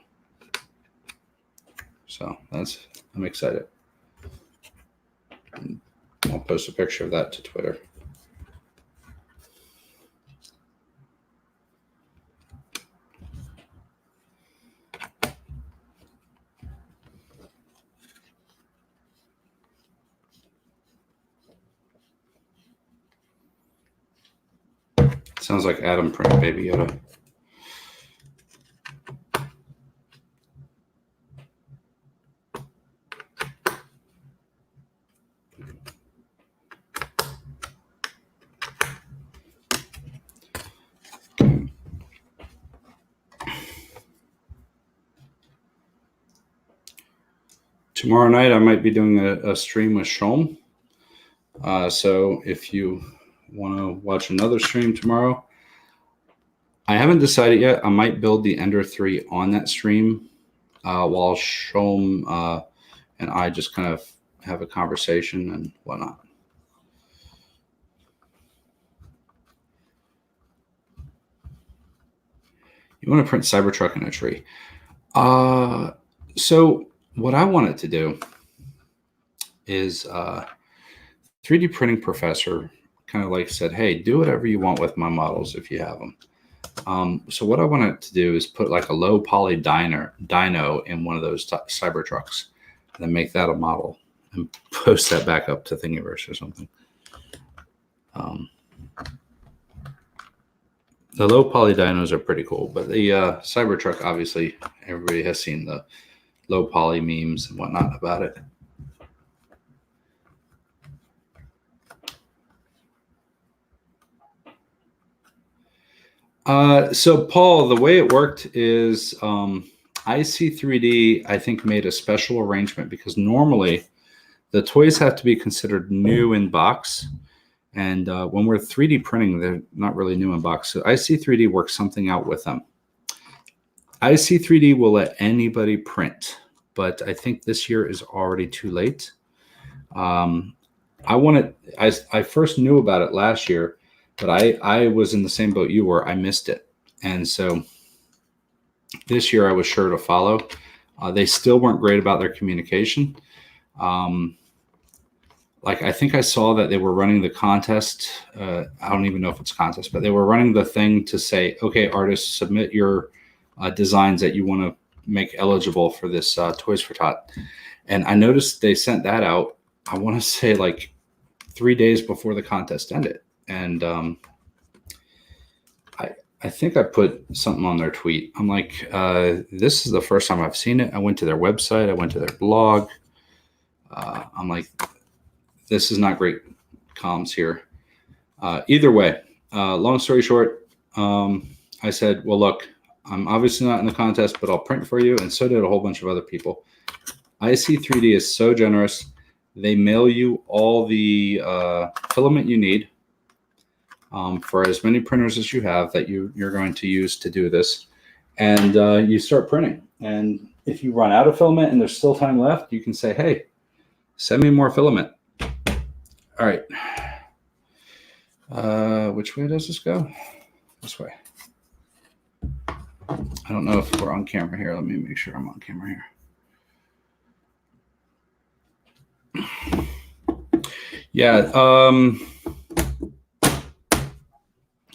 So I'm excited. I'll post a picture of that to Twitter. Sounds like Adam printed Baby Yoda. Tomorrow night, I might be doing a stream with Shom. So if you want to watch another stream tomorrow, I haven't decided yet. I might build the Ender 3 on that stream while Shom and I just kind of have a conversation and whatnot. You want to print Cybertruck in a tree. So what I wanted to do is 3D printing professor kind of like said, hey, do whatever you want with my models if you have them. So what I wanted to do is put like a low poly dyno in one of those Cybertrucks and then make that a model and post that back up to Thingiverse or something. The low poly dynos are pretty cool, but the Cybertruck, obviously, everybody has seen the low poly memes and whatnot about it. So Paul, the way it worked is IC3D, I think, made a special arrangement because normally the toys have to be considered new in box. And when we're 3D printing, they're not really new in box. So IC3D works something out with them. IC3D will let anybody print, but I think this year is already too late. I first knew about it last year, but I was in the same boat you were. I missed it. And so this year I was sure to follow. They still weren't great about their communication. Like I think I saw that they were running the contest. I don't even know if it's a contest, but they were running the thing to say, okay, artists, submit your designs that you want to make eligible for this Toys for Tot. And I noticed they sent that out, I want to say like 3 days before the contest ended. And I think I put something on their tweet. I'm like, this is the first time I've seen it. I went to their website. I went to their blog. I'm like, this is not great comms here. Either way, long story short, I said, well, look, I'm obviously not in the contest, but I'll print for you. And so did a whole bunch of other people. IC3D is so generous. They mail you all the filament you need for as many printers as you have that you're going to use to do this. And you start printing. And if you run out of filament and there's still time left, you can say, hey, send me more filament. All right. Which way does this go? This way. I don't know if we're on camera here. Let me make sure I'm on camera here. Yeah.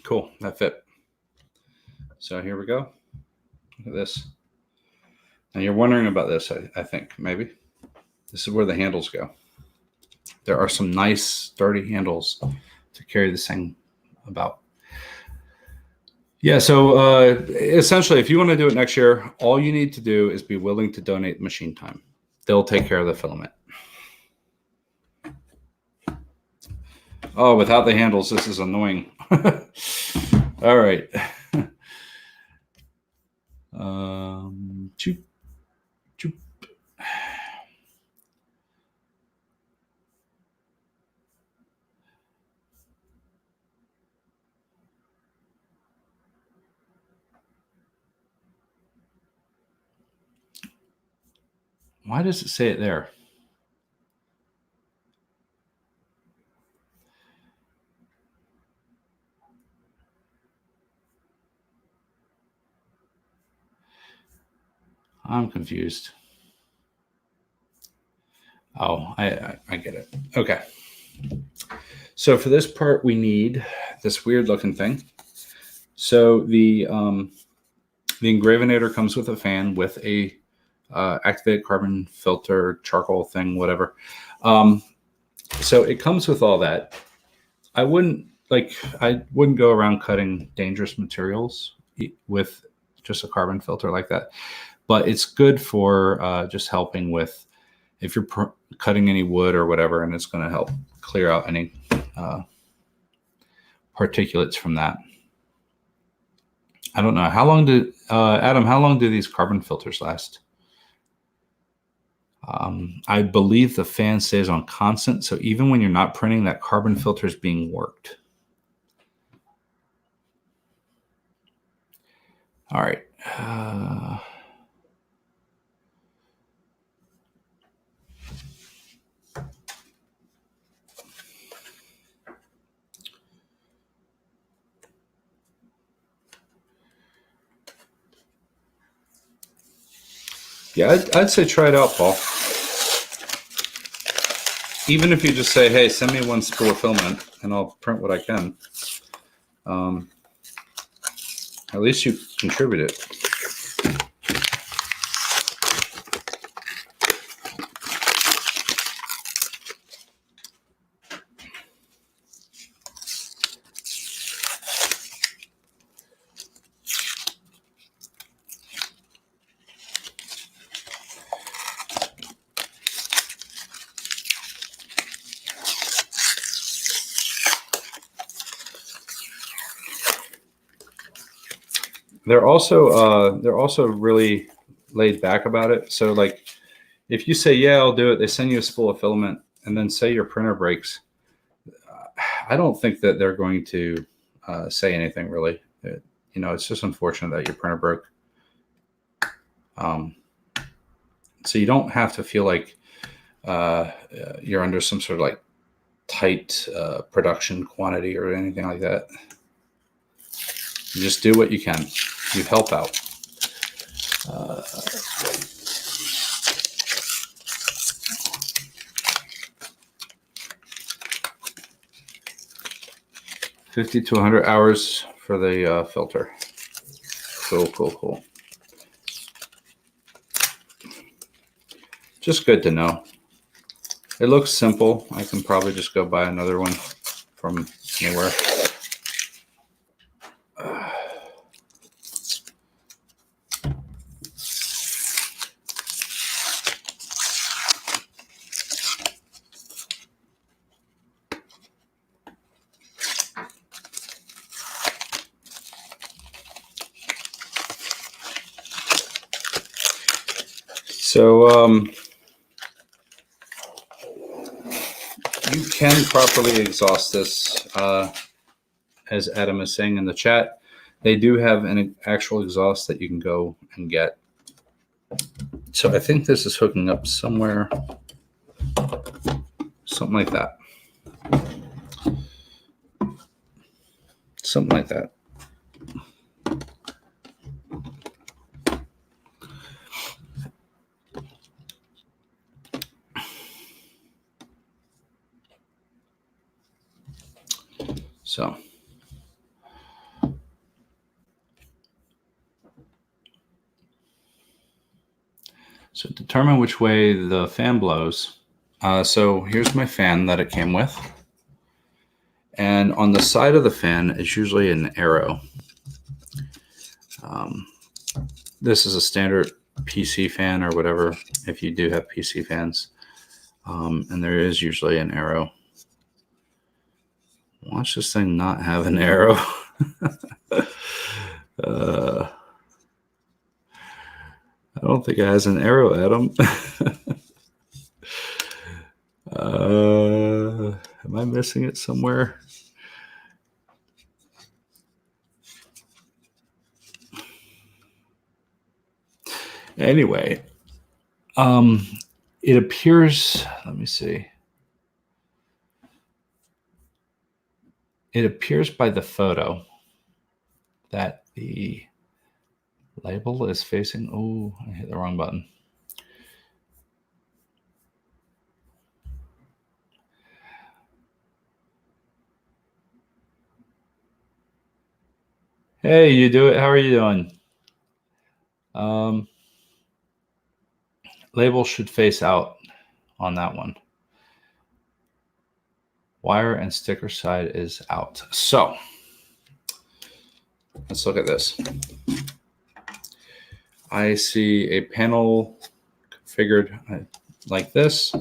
Cool. That fit. So here we go. Look at this. Now you're wondering about this, I think, maybe. This is where the handles go. There are some nice, sturdy handles to carry this thing about. Yeah, so essentially, if you want to do it next year, all you need to do is be willing to donate machine time. They'll take care of the filament. Oh, without the handles, this is annoying. All right. Choop, choop. Why does it say it there? I'm confused. Oh, I get it. Okay. So for this part, we need this weird looking thing. So the Engravinator comes with a fan with a activated carbon filter, charcoal thing, whatever. So it comes with all that. I wouldn't go around cutting dangerous materials with just a carbon filter like that. But it's good for just helping with if you're cutting any wood or whatever, and it's going to help clear out any particulates from that. I don't know. How long do, Adam, how long do these carbon filters last? I believe the fan stays on constant, so even when you're not printing, that carbon filter is being worked. All right. Yeah, I'd say try it out, Paul. Even if you just say, hey, send me one spool of filament and I'll print what I can. At least you contribute it. They're also really laid back about it. So like, if you say, yeah, I'll do it, they send you a spool of filament, and then say your printer breaks. I don't think that they're going to say anything really. It's just unfortunate that your printer broke. So you don't have to feel like you're under some sort of like tight production quantity or anything like that. You just do what you can. You help out. 50 to 100 hours for the filter. Cool. Just good to know. It looks simple. I can probably just go buy another one from anywhere. So you can properly exhaust this, as Adam is saying in the chat. They do have an actual exhaust that you can go and get. So I think this is hooking up somewhere, something like that. Something like that. So determine which way the fan blows. So here's my fan that it came with. And on the side of the fan is usually an arrow. This is a standard PC fan or whatever, if you do have PC fans. And there is usually an arrow. Watch this thing not have an arrow. I don't think it has an arrow, Adam. Am I missing it somewhere? Anyway, it appears, let me see. It appears by the photo that the label is facing, oh, I hit the wrong button. Hey, you do it. How are you doing? Label should face out on that one. Wire and sticker side is out. So let's look at this. I see a panel configured like this.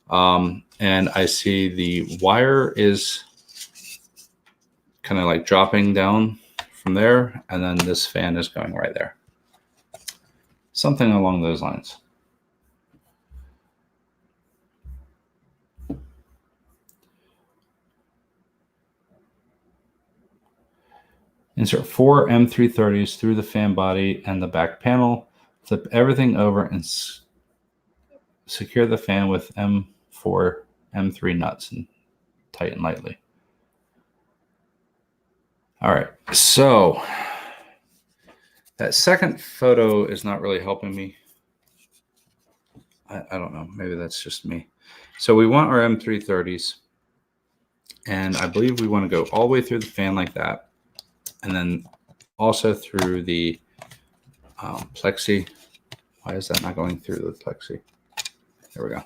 And I see the wire is kind of like dropping down from there. And then this fan is going right there. Something along those lines. Insert 4 M330s through the fan body and the back panel. Flip everything over and secure the fan with M4, M3 nuts and tighten lightly. All right, so that second photo is not really helping me. I don't know, maybe that's just me. So we want our M330s, and I believe we want to go all the way through the fan like that, and then also through the plexi. Why is that not going through the plexi? There we go.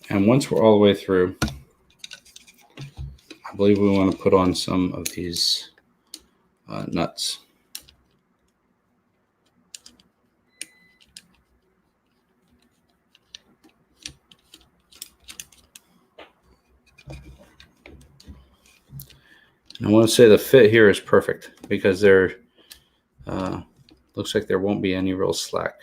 And once we're all the way through, I believe we want to put on some of these nuts. And I want to say the fit here is perfect because there looks like there won't be any real slack.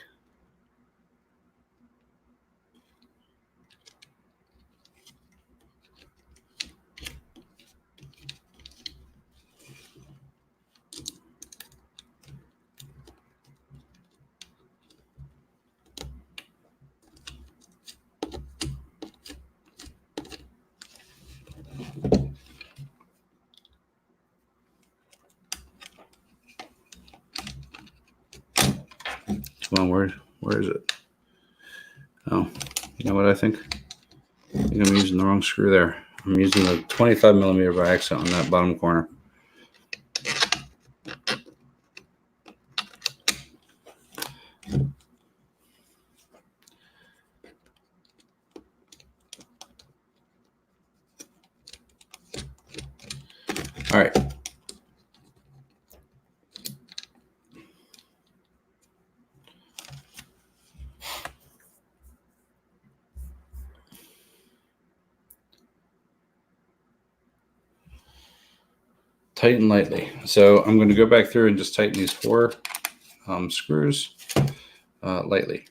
Come on, where is it? Oh, you know what I think? I think I'm using the wrong screw there. I'm using the 25 millimeter by accident on that bottom corner. All right. Tighten lightly. So I'm going to go back through and just tighten these 4 screws lightly.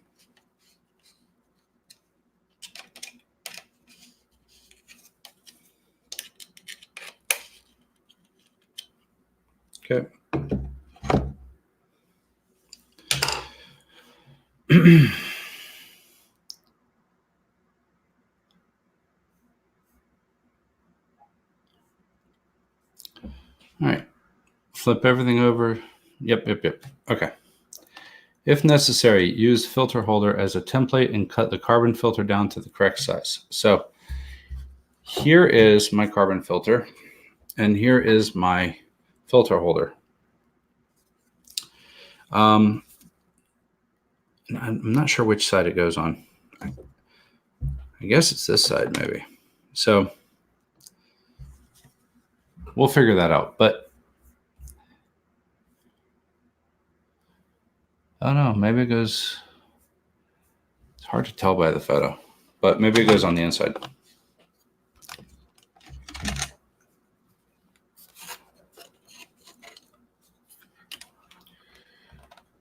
Okay. All right. Flip everything over. Yep. Okay. If necessary, use filter holder as a template and cut the carbon filter down to the correct size. So here is my carbon filter, and here is my filter holder. I'm not sure which side it goes on. I guess it's this side maybe. So we'll figure that out. But I don't know, maybe it goes, it's hard to tell by the photo, but maybe it goes on the inside.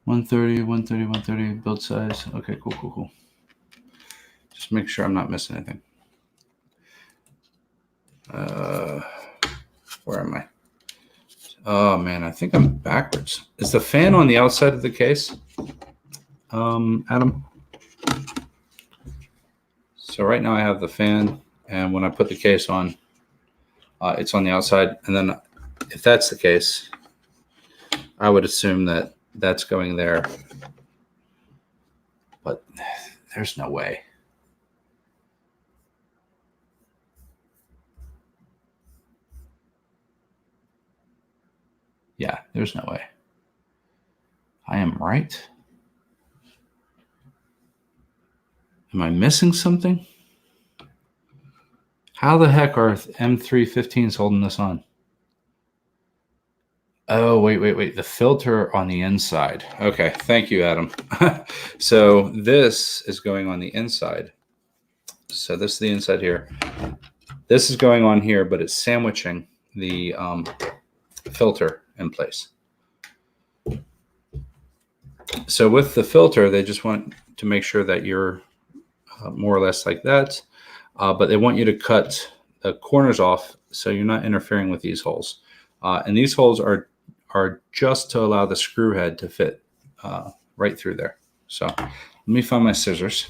$130 build size. Okay, cool. Just make sure I'm not missing anything. Where am I? Oh man, I think I'm backwards. Is the fan on the outside of the case, Adam? So right now I have the fan, and when I put the case on, it's on the outside. And then if that's the case, I would assume that that's going there, but there's no way. Yeah, there's no way. I am right. Am I missing something? How the heck are M315s holding this on? Oh, wait. The filter on the inside. Okay, thank you, Adam. So this is going on the inside. So this is the inside here. This is going on here, but it's sandwiching the filter in place. So with the filter, they just want to make sure that you're more or less like that, but they want you to cut the corners off so you're not interfering with these holes. And these holes are just to allow the screw head to fit right through there. So let me find my scissors.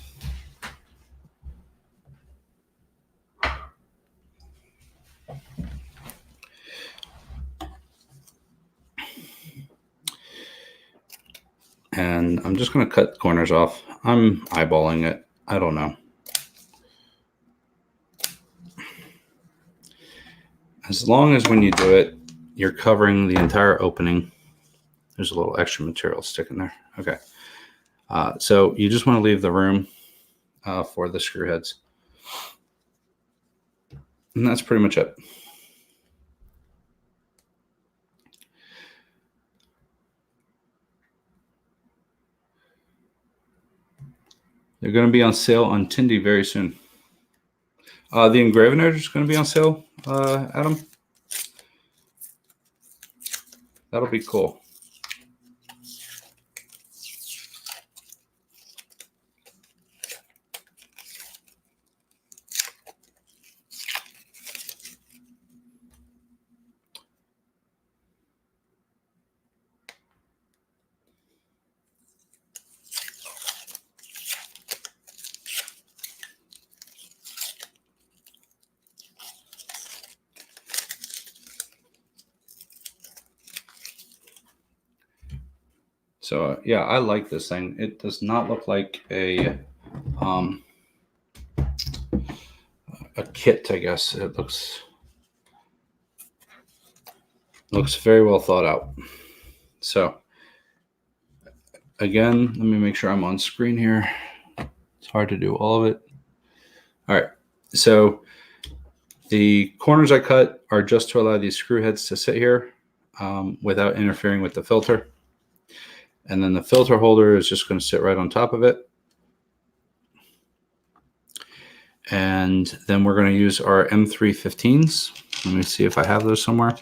And I'm just going to cut corners off. I'm eyeballing it. I don't know. As long as when you do it, you're covering the entire opening. There's a little extra material sticking there. Okay. So you just want to leave the room for the screw heads. And that's pretty much it. They're going to be on sale on Tindy very soon. The Engravinator is going to be on sale, Adam. That'll be cool. So yeah, I like this thing. It does not look like a kit, I guess. It looks very well thought out. So again, let me make sure I'm on screen here. It's hard to do all of it. All right. So the corners I cut are just to allow these screw heads to sit here without interfering with the filter. And then the filter holder is just going to sit right on top of it. And then we're going to use our M315s. Let me see if I have those somewhere.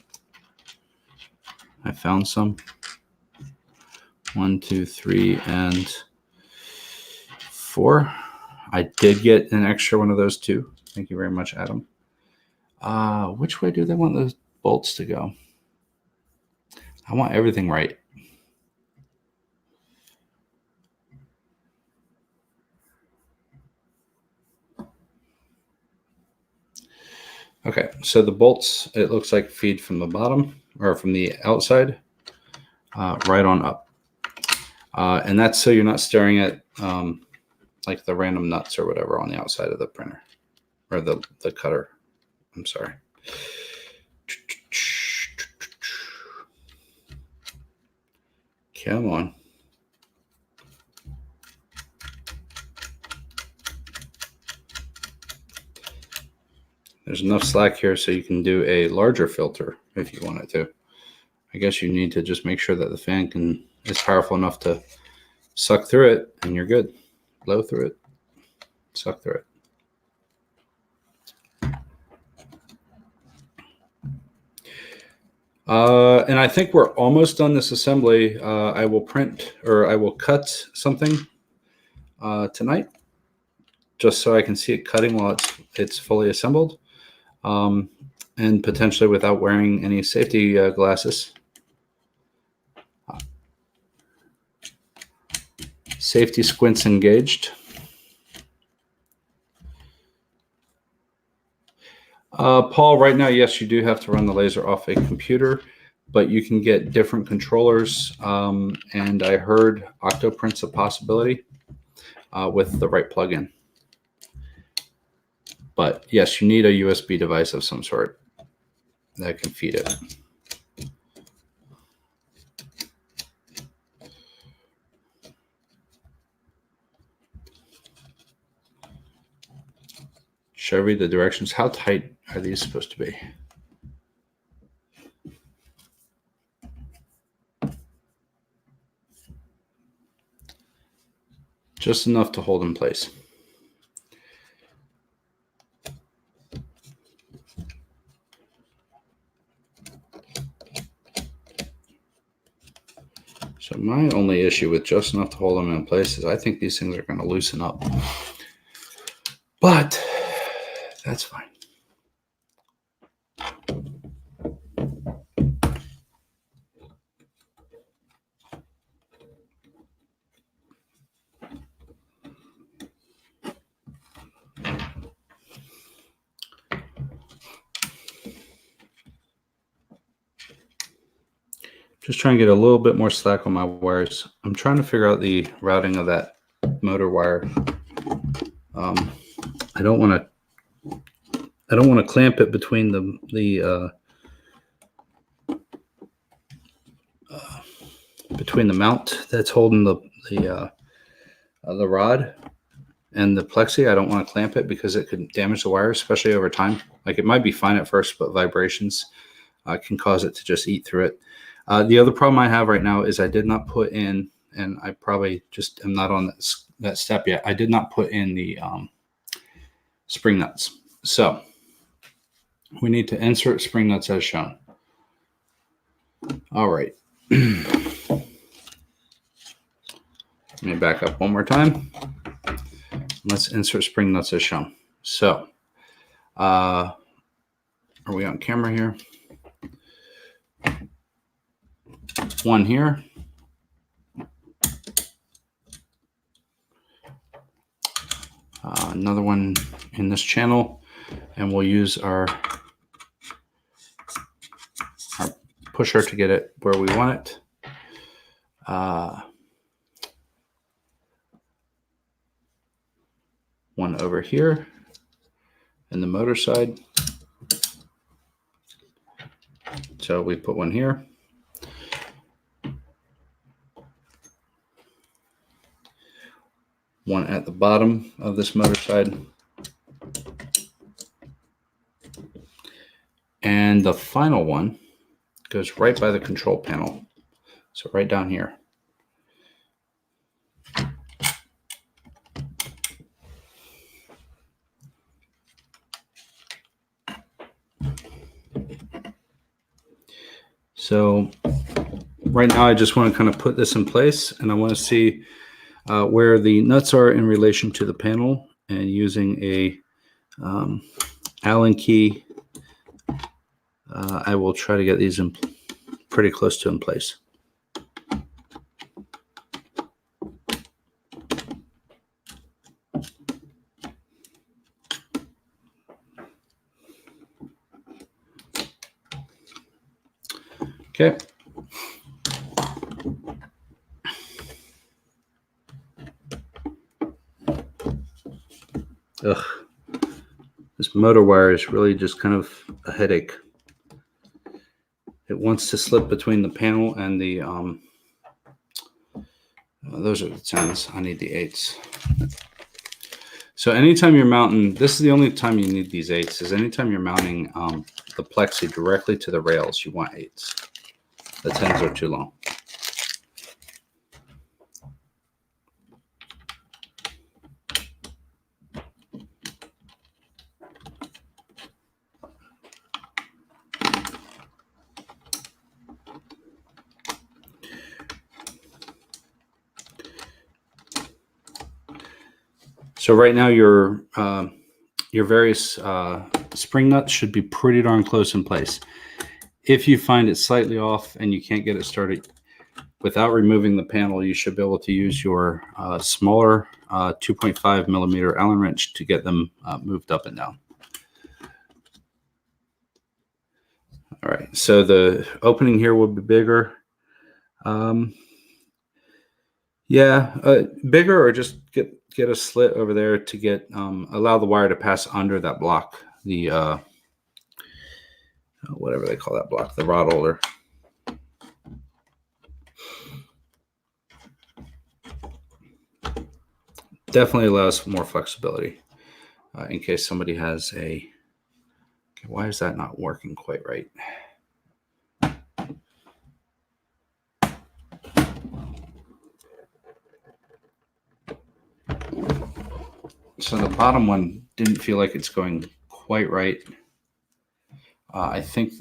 I found some. 1, 2, 3, and 4. I did get an extra one of those too. Thank you very much, Adam. Which way do they want those bolts to go? I want everything right. Okay, so the bolts, it looks like feed from the bottom or from the outside right on up. And that's so you're not staring at like the random nuts or whatever on the outside of the printer or the cutter. I'm sorry. Come on. There's enough slack here so you can do a larger filter if you wanted to. I guess you need to just make sure that the fan is powerful enough to suck through it, and you're good. Blow through it, suck through it. And I think we're almost done this assembly. I will cut something tonight, just so I can see it cutting while it's fully assembled, and potentially without wearing any safety glasses. Safety squints engaged. Paul, right now, yes, you do have to run the laser off a computer, but you can get different controllers. And I heard Octoprint's a possibility with the right plugin. But yes, you need a USB device of some sort that can feed it. Should I read the directions? How tight are these supposed to be? Just enough to hold in place. So my only issue with just enough to hold them in place is I think these things are going to loosen up. But that's fine. Just trying to get a little bit more slack on my wires. I'm trying to figure out the routing of that motor wire. I don't want to clamp it between between the mount that's holding the rod and the plexi. I don't want to clamp it because it could damage the wire, especially over time. Like, it might be fine at first, but vibrations can cause it to just eat through it. The other problem I have right now is I did not put in, and I probably just am not on that step yet. I did not put in the spring nuts. So we need to insert spring nuts as shown. All right. Let me back up one more time. Let's insert spring nuts as shown. So are we on camera here? One here. Another one in this channel, and we'll use our pusher to get it where we want it. One over here in the motor side. So we put one here. One at the bottom of this motor side. And the final one goes right by the control panel. So right down here. So right now I just want to kind of put this in place, and I want to see where the nuts are in relation to the panel, and using a Allen key, I will try to get these in pretty close to in place. Okay. Ugh. This motor wire is really just kind of a headache. It wants to slip between the panel and the, those are the 10s. I need the 8s. So anytime you're mounting, this is the only time you need these 8s, is anytime you're mounting the plexi directly to the rails, you want 8s. The 10s are too long. So right now your various spring nuts should be pretty darn close in place. If you find it slightly off and you can't get it started without removing the panel, you should be able to use your smaller 2.5 millimeter Allen wrench to get them moved up and down. All right, so the opening here will be bigger. Bigger, or just get a slit over there to get allow the wire to pass under that block, the whatever they call that block, the rod holder. Definitely allows for more flexibility in case somebody has a. Okay, why is that not working quite right? So the bottom one didn't feel like it's going quite right. I think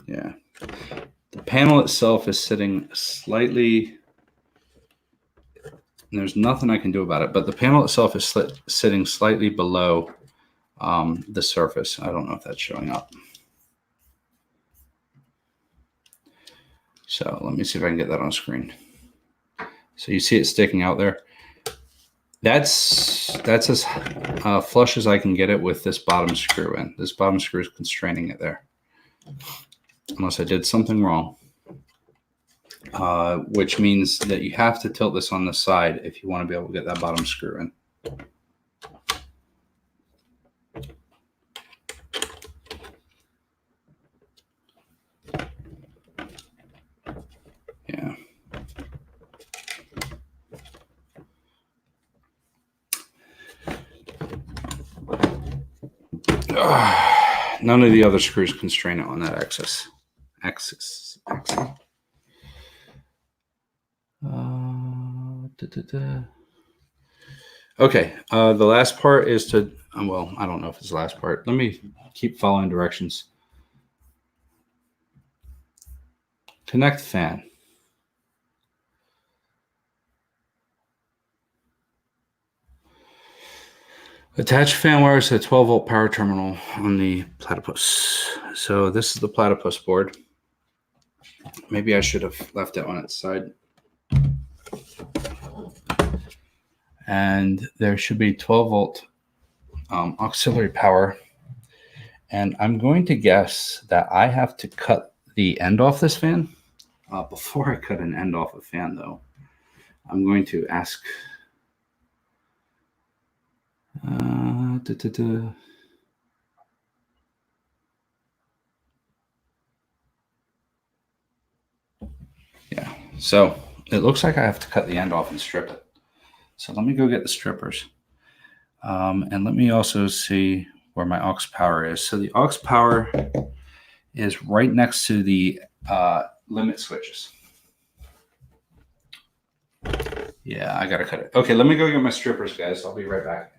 yeah, The panel itself is sitting slightly, and there's nothing I can do about it, but the panel itself is sitting slightly below the surface. I don't know if that's showing up. So let me see if I can get that on screen. So you see it sticking out there. That's as flush as I can get it with this bottom screw in. This bottom screw is constraining it there. Unless I did something wrong. Which means that you have to tilt this on the side if you want to be able to get that bottom screw in. Yeah. None of the other screws constrain it on that axis. Okay, the last part is to, well, I don't know if it's the last part. Let me keep following directions. Connect fan. Attach fan wires to a 12-volt power terminal on the platypus. So this is the platypus board. Maybe I should have left it on its side. And there should be 12-volt auxiliary power. And I'm going to guess that I have to cut the end off this fan. Before I cut an end off a fan, though, I'm going to ask... Yeah, so it looks like I have to cut the end off and strip it. So let me go get the strippers. And let me also see where my aux power is. So the aux power is right next to the limit switches. Yeah, I gotta cut it. Okay, let me go get my strippers, guys. I'll be right back.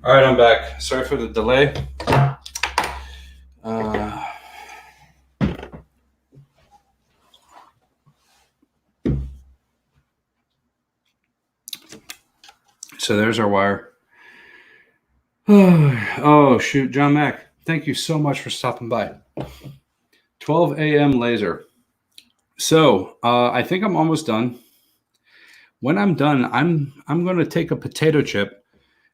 All right, I'm back. Sorry for the delay. So there's our wire. Oh, shoot, John Mack, thank you so much for stopping by. 12 a.m. laser. So I think I'm almost done. When I'm done, I'm going to take a potato chip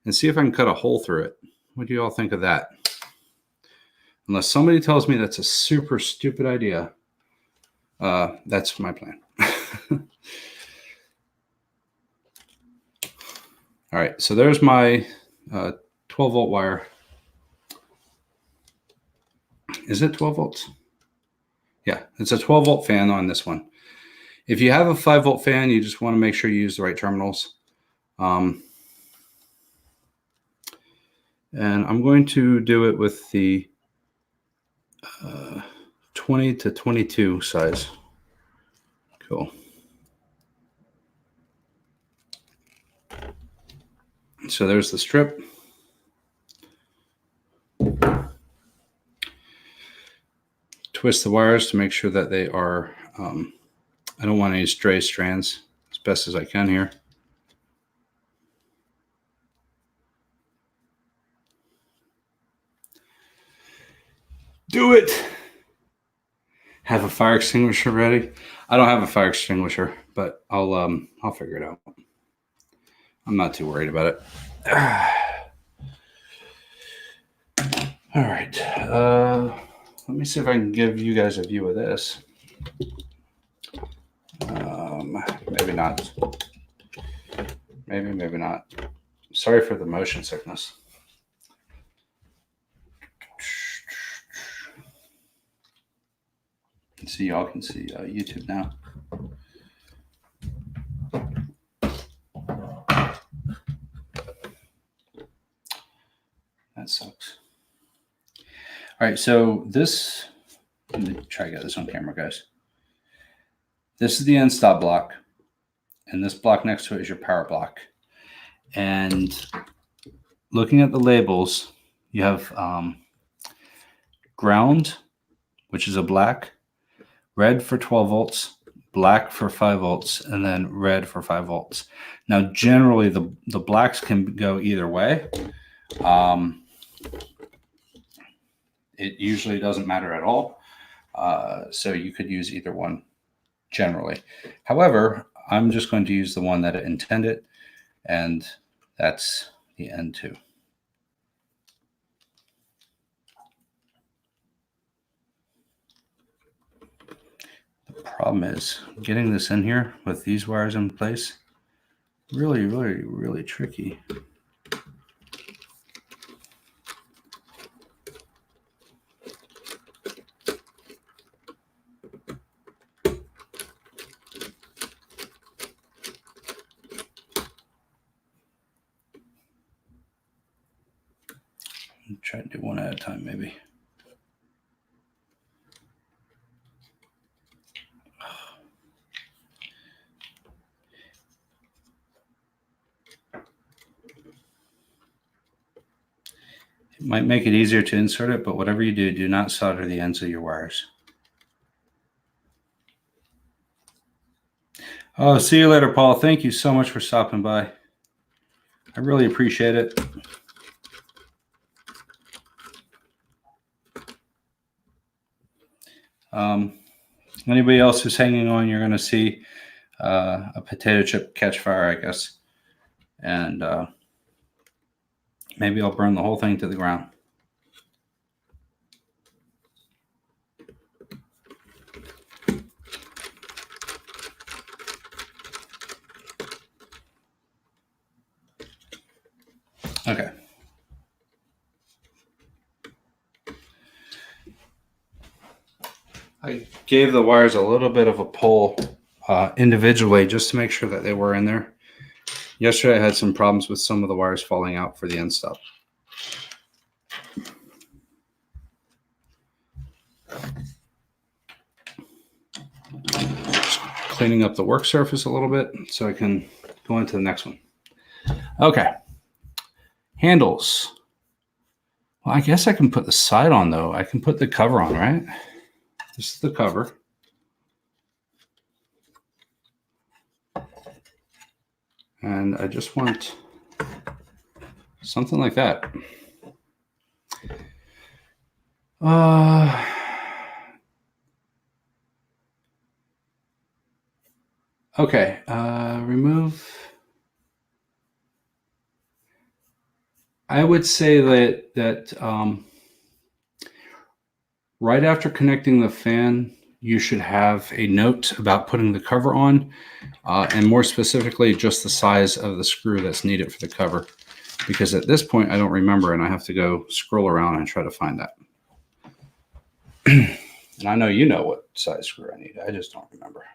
and see if I can cut a hole through it. What do you all think of that? Unless somebody tells me that's a super stupid idea, that's my plan. All right, so there's my 12-volt wire. Is it 12 volts? Yeah, it's a 12-volt fan on this one. If you have a 5-volt fan, you just want to make sure you use the right terminals. And I'm going to do it with the 20 to 22 size. Cool. So there's the strip. Twist the wires to make sure that they are, I don't want any stray strands, as best as I can here. Do it! Have a fire extinguisher ready. I don't have a fire extinguisher, but I'll figure it out. I'm not too worried about it. All right. Let me see if I can give you guys a view of this. Maybe not. Maybe not. Sorry for the motion sickness. See, y'all can see YouTube now. That sucks. All right, so this, let me try to get this on camera, guys. This is the end stop block, and this block next to it is your power block. And looking at the labels, you have ground, which is a black, red for 12 volts, black for 5 volts, and then red for 5 volts. Now, generally, the blacks can go either way. It usually doesn't matter at all. So you could use either one generally. However, I'm just going to use the one that it intended, and that's the N2. The problem is getting this in here with these wires in place, really tricky. Try to do one at a time, maybe. It might make it easier to insert it, but whatever you do, do not solder the ends of your wires. Oh, see you later, Paul. Thank you so much for stopping by. I really appreciate it. Anybody else who's hanging on, you're going to see a potato chip catch fire, I guess. And maybe I'll burn the whole thing to the ground. Okay. I gave the wires a little bit of a pull individually just to make sure that they were in there. Yesterday I had some problems with some of the wires falling out for the end stop. Just cleaning up the work surface a little bit so I can go into the next one. Okay. Handles. Well, I guess I can put the side on, though. I can put the cover on, right? This is the cover. And I just want something like that. Okay, remove. I would say that right after connecting the fan, you should have a note about putting the cover on, and more specifically, just the size of the screw that's needed for the cover. Because at this point, I don't remember, and I have to go scroll around and try to find that. And I know you know what size screw I need. I just don't remember.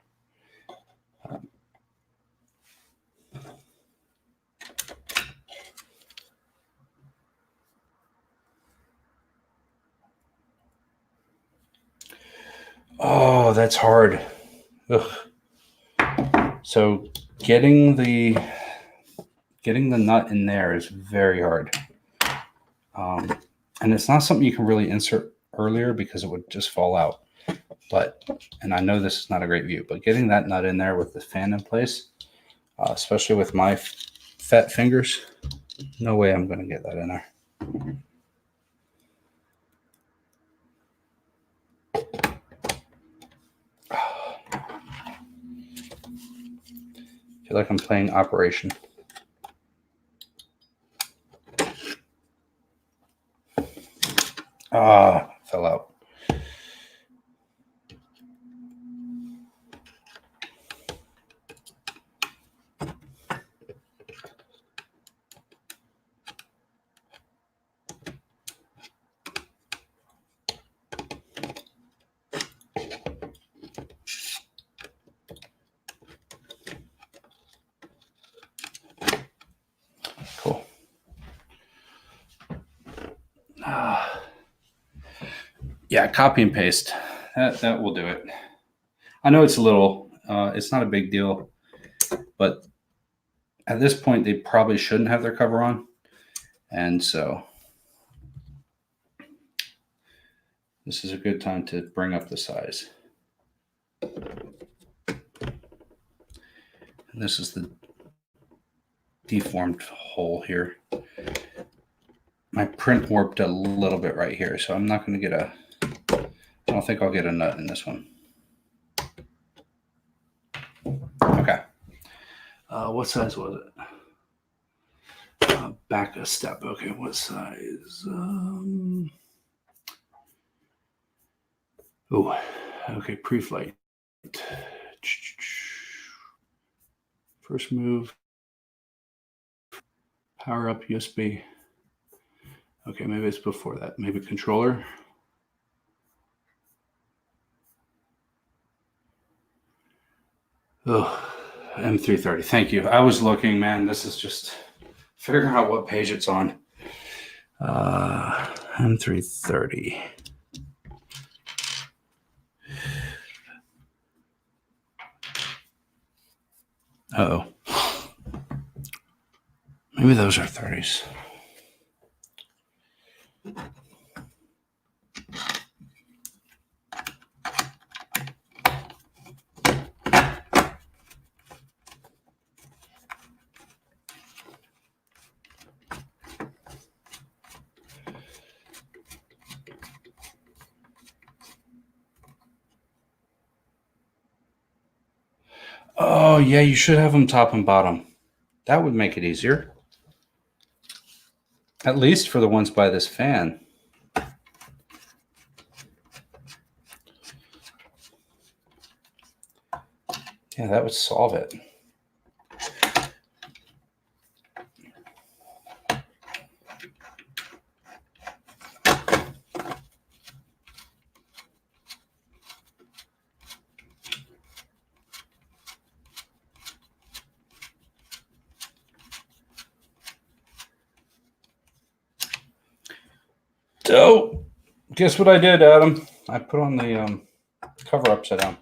Oh, that's hard. Ugh. So getting the nut in there is very hard. And it's not something you can really insert earlier because it would just fall out. But, and I know this is not a great view, but getting that nut in there with the fan in place, especially with my fat fingers, no way I'm going to get that in there. I feel like I'm playing Operation. Fell out. Cool. Yeah, copy and paste. That will do it. I know it's a little, it's not a big deal, but at this point, they probably shouldn't have their cover on. And so this is a good time to bring up the size. And this is the deformed hole here. My print warped a little bit right here, so I'm not going to get I don't think I'll get a nut in this one. Okay. What size was it? Back a step. Okay, what size? Okay, pre-flight. First move. Power up USB. Okay, maybe it's before that. Maybe controller. Oh, M330. Thank you. I was looking, man. This is just figuring out what page it's on. M330. Uh-oh. Maybe those are 30s. Oh, yeah, you should have them top and bottom. That would make it easier. At least for the ones by this fan. Yeah, that would solve it. So, guess what I did, Adam? I put on the cover upside down.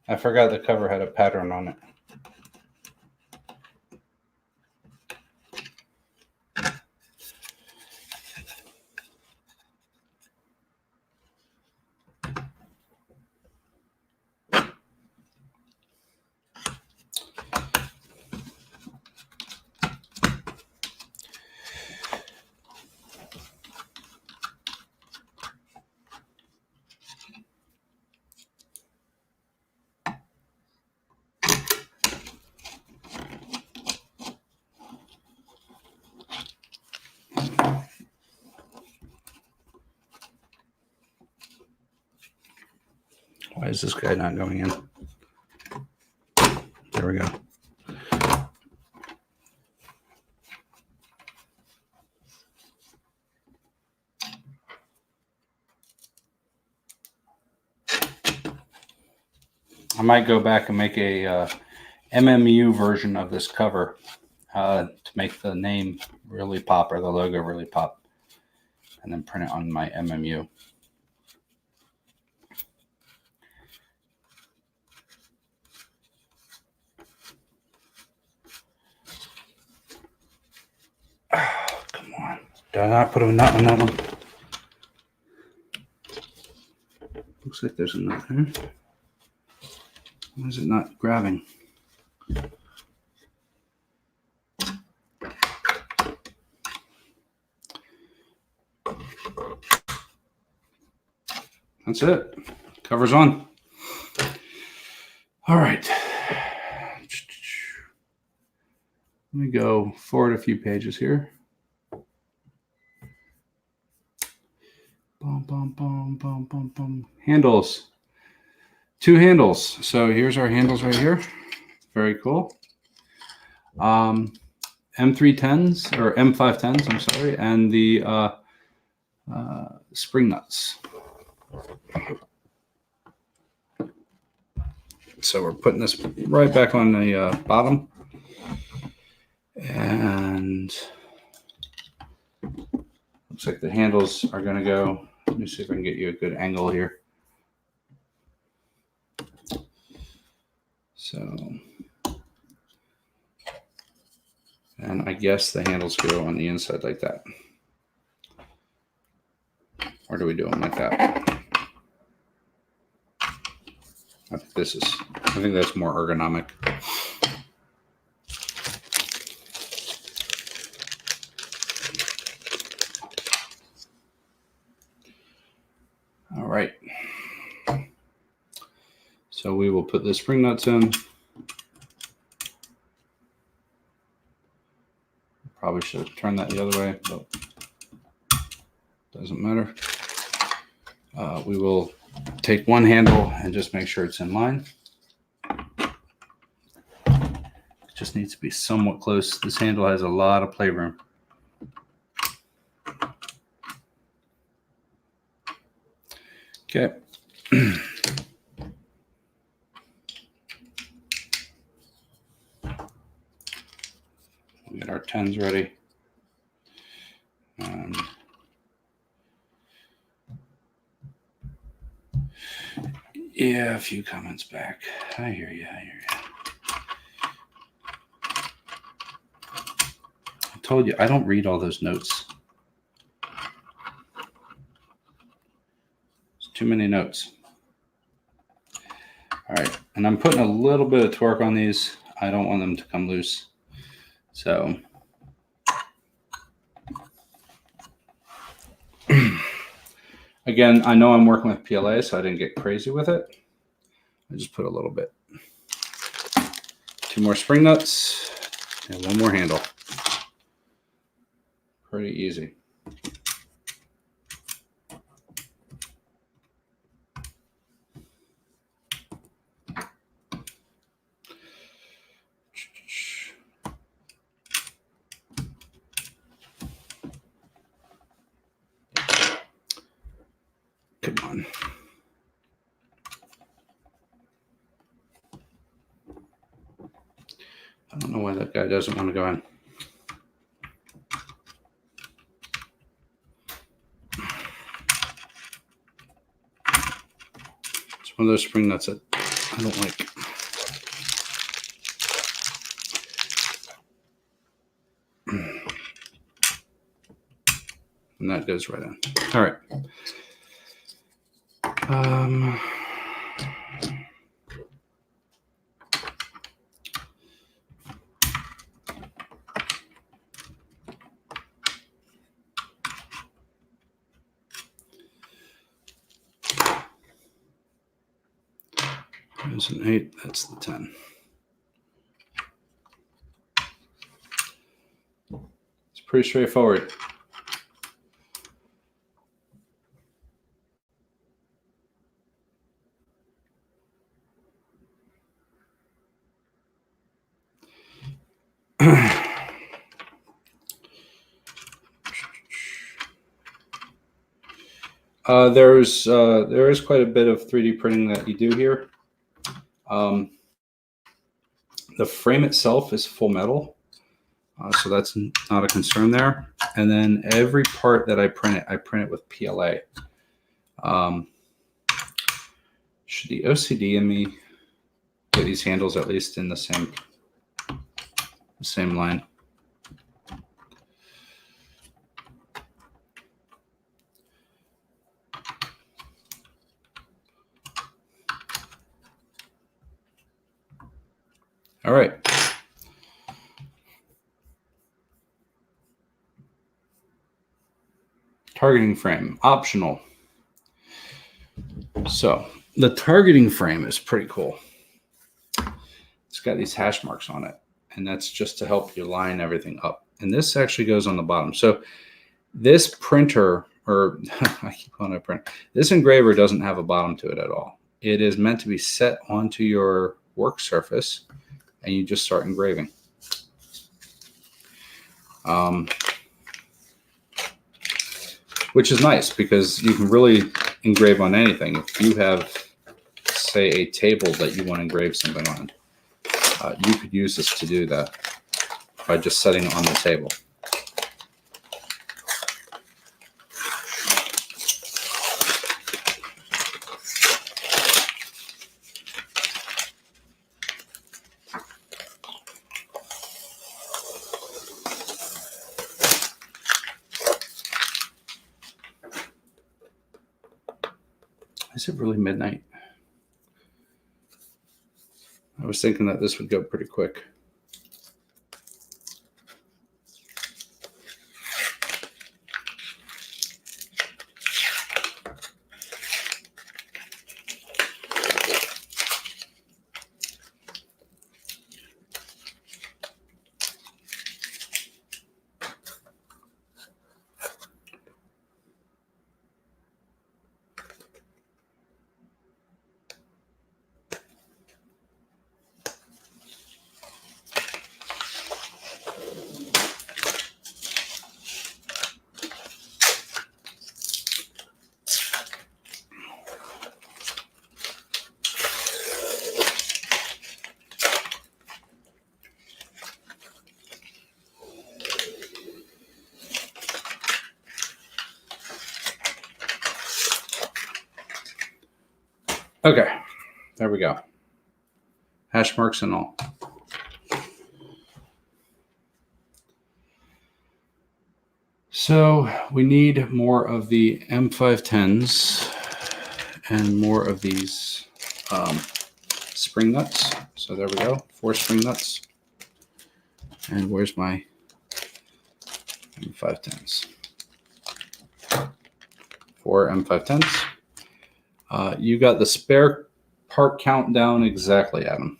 I forgot the cover had a pattern on it. Why is this guy not going in? There we go. I might go back and make a MMU version of this cover to make the name really pop, or the logo really pop, and then print it on my MMU. Oh, come on. Did I not put a nut on that one? Looks like there's a nut there. Why is it not grabbing? That's it. Cover's on. All right. Let me go forward a few pages here. Bum, bum, bum, bum, bum, bum. Handles. 2 handles. So here's our handles right here. Very cool. M310s or M510s, I'm sorry, and the spring nuts. So we're putting this right back on the bottom, and looks like the handles are going to go. Let me see if I can get you a good angle here. So, and I guess the handles go on the inside like that. Or do we do them like that? I think that's more ergonomic. All right. So we will put the spring nuts in. Probably should have turned that the other way, but doesn't matter. We will take one handle and just make sure it's in line. It just needs to be somewhat close. This handle has a lot of playroom. Okay. We get our 10s ready. Yeah, a few comments back. I hear you. I told you, I don't read all those notes. It's too many notes. All right, and I'm putting a little bit of torque on these. I don't want them to come loose. So again, I know I'm working with PLA, so I didn't get crazy with it. I just put a little bit. 2 more spring nuts and 1 more handle. Pretty easy. Come on. I don't know why that guy doesn't want to go in. It's one of those spring nuts that I don't like. And that goes right in. All right. There's an 8. That's the 10. It's pretty straightforward. There is quite a bit of 3D printing that you do here. The frame itself is full metal, so that's not a concern there. And then every part that I print it with PLA. Should the OCD in me get these handles at least in the same line? All right. Targeting frame, optional. So the targeting frame is pretty cool. It's got these hash marks on it, and that's just to help you line everything up. And this actually goes on the bottom. So this printer, or I keep calling it a print, this engraver doesn't have a bottom to it at all. It is meant to be set onto your work surface, and you just start engraving. Which is nice because you can really engrave on anything. If you have, say, a table that you want to engrave something on, you could use this to do that by just setting it on the table. Is it really midnight? I was thinking that this would go pretty quick. Okay, there we go. Hash marks and all. So we need more of the M510s and more of these spring nuts. So there we go, 4 spring nuts. And where's my M510s? 4 M510s. You got the spare part count down exactly, Adam.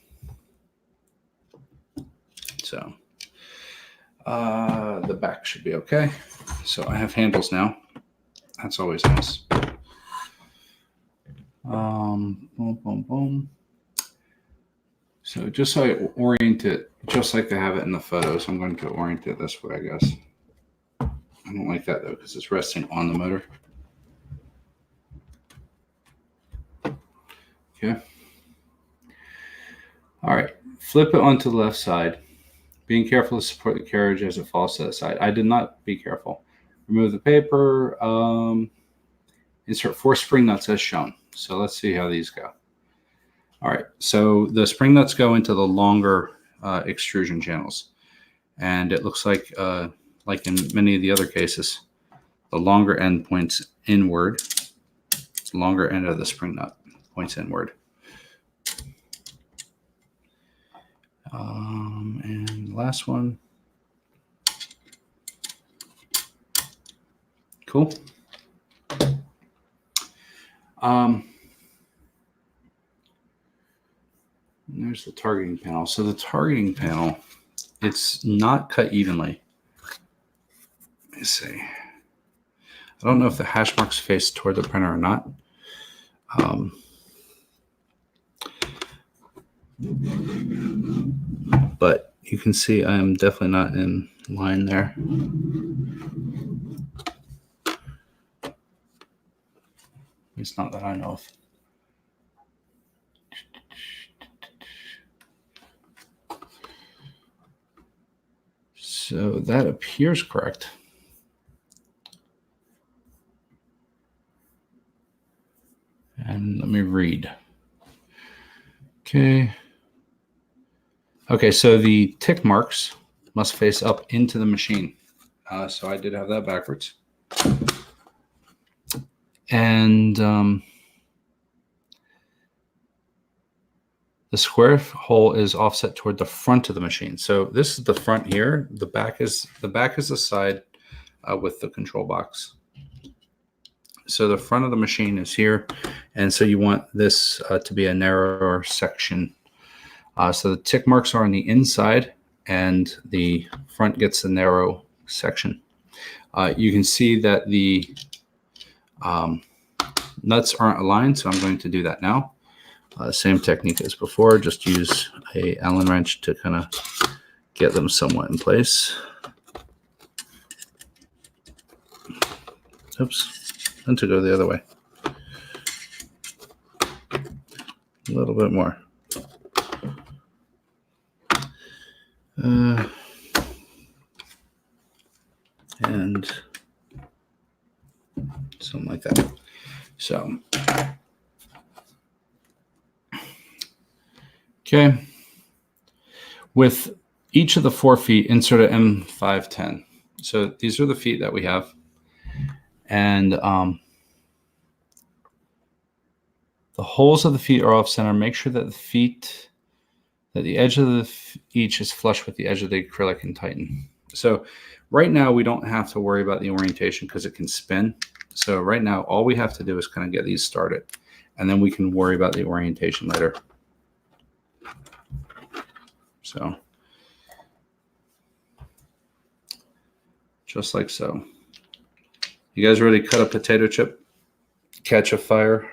So the back should be okay. So I have handles now. That's always nice. Boom, boom, boom. So just so I orient it, just like they have it in the photos, I'm going to orient it this way, I guess. I don't like that though, because it's resting on the motor. Okay. All right, flip it onto the left side. Being careful to support the carriage as it falls to the side. I did not be careful. Remove the paper. Insert 4 spring nuts as shown. So let's see how these go. All right, so the spring nuts go into the longer extrusion channels. And it looks like in many of the other cases, the longer end points inward. The longer end of the spring nut points inward. And last one. Cool. There's the targeting panel. So the targeting panel, it's not cut evenly. Let me see. I don't know if the hash marks face toward the printer or not. But you can see I am definitely not in line there. It's not that I know of. So that appears correct. And let me read. Okay. Okay, so the tick marks must face up into the machine. So I did have that backwards. And the square hole is offset toward the front of the machine. So this is the front here. The back is the side with the control box. So the front of the machine is here, and so you want this to be a narrower section. So the tick marks are on the inside, and the front gets the narrow section. You can see that the nuts aren't aligned, so I'm going to do that now. Same technique as before, just use a Allen wrench to kind of get them somewhat in place. Oops. And to go the other way. A little bit more. And something like that. So, okay. With each of the 4 feet, insert an M510. So these are the feet that we have. And the holes of the feet are off center. Make sure that the edge of each is flush with the edge of the acrylic and tighten. So right now we don't have to worry about the orientation because it can spin. So right now all we have to do is kind of get these started, and then we can worry about the orientation later. So just like so. You guys ready to cut a potato chip? Catch a fire?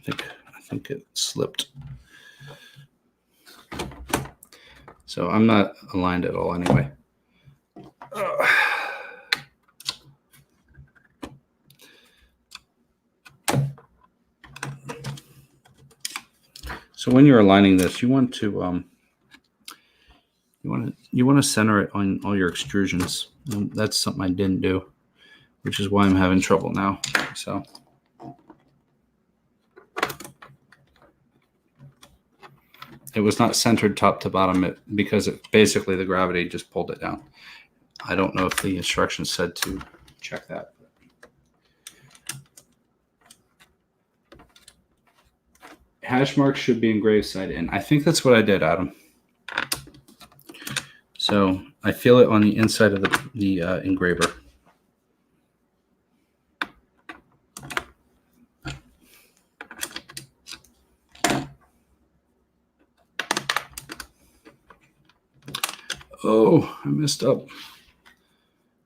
I think it slipped. So I'm not aligned at all anyway. So when you're aligning this, you want to center it on all your extrusions. That's something I didn't do, which is why I'm having trouble now. So it was not centered top to bottom because basically the gravity just pulled it down. I don't know if the instructions said to check that. Hash marks should be engraved side in. I think that's what I did, Adam. So I feel it on the inside of the engraver. Oh, I messed up.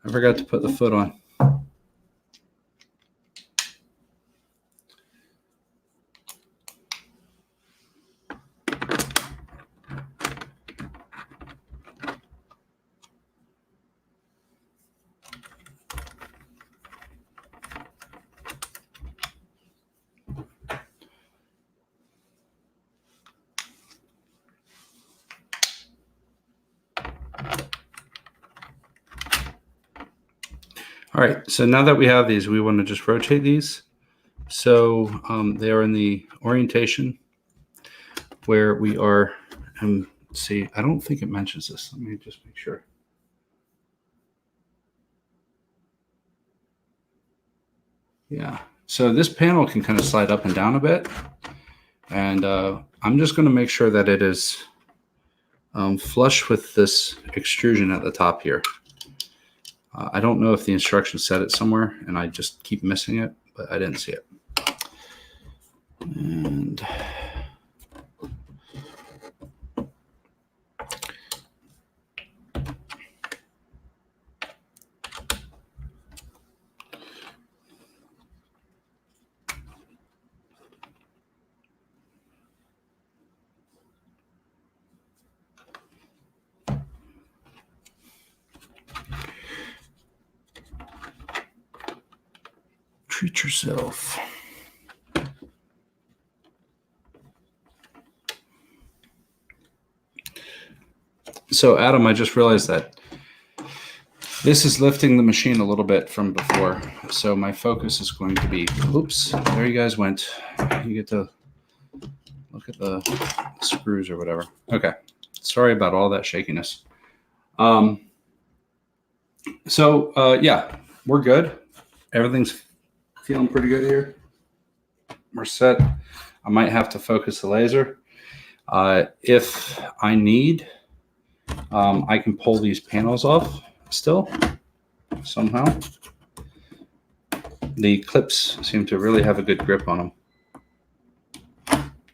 I forgot to put the foot on. All right, so now that we have these, we want to just rotate these. So they are in the orientation where we are, see, I don't think it mentions this. Let me just make sure. Yeah, so this panel can kind of slide up and down a bit. And I'm just going to make sure that it is flush with this extrusion at the top here. I don't know if the instructions said it somewhere and I just keep missing it, but I didn't see it. And treat yourself. So Adam, I just realized that this is lifting the machine a little bit from before. So my focus is going to be, oops, there you guys went. You get to look at the screws or whatever. Okay. Sorry about all that shakiness. Yeah, we're good. Everything's feeling pretty good here. We're set. I might have to focus the laser. If I need, I can pull these panels off still somehow. The clips seem to really have a good grip on them.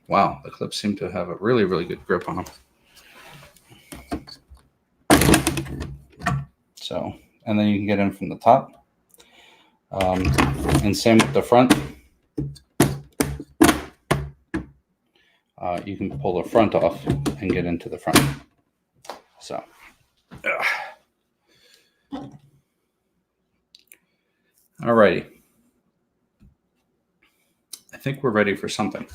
Wow, the clips seem to have a really, really good grip on them. So, and then you can get in from the top. And same with the front. You can pull the front off and get into the front. So, alrighty. I think we're ready for something.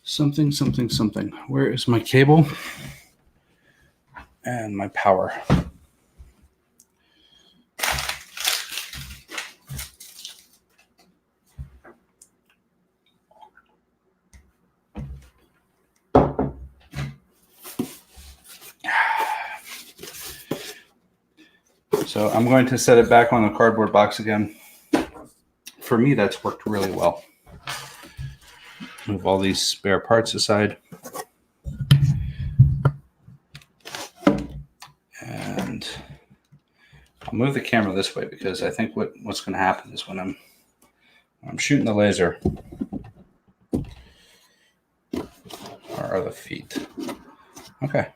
Something. Where is my cable and my power? So I'm going to set it back on the cardboard box again. For me, that's worked really well. Move all these spare parts aside. And I'll move the camera this way because I think what's going to happen is when I'm shooting the laser, where are the feet? Okay,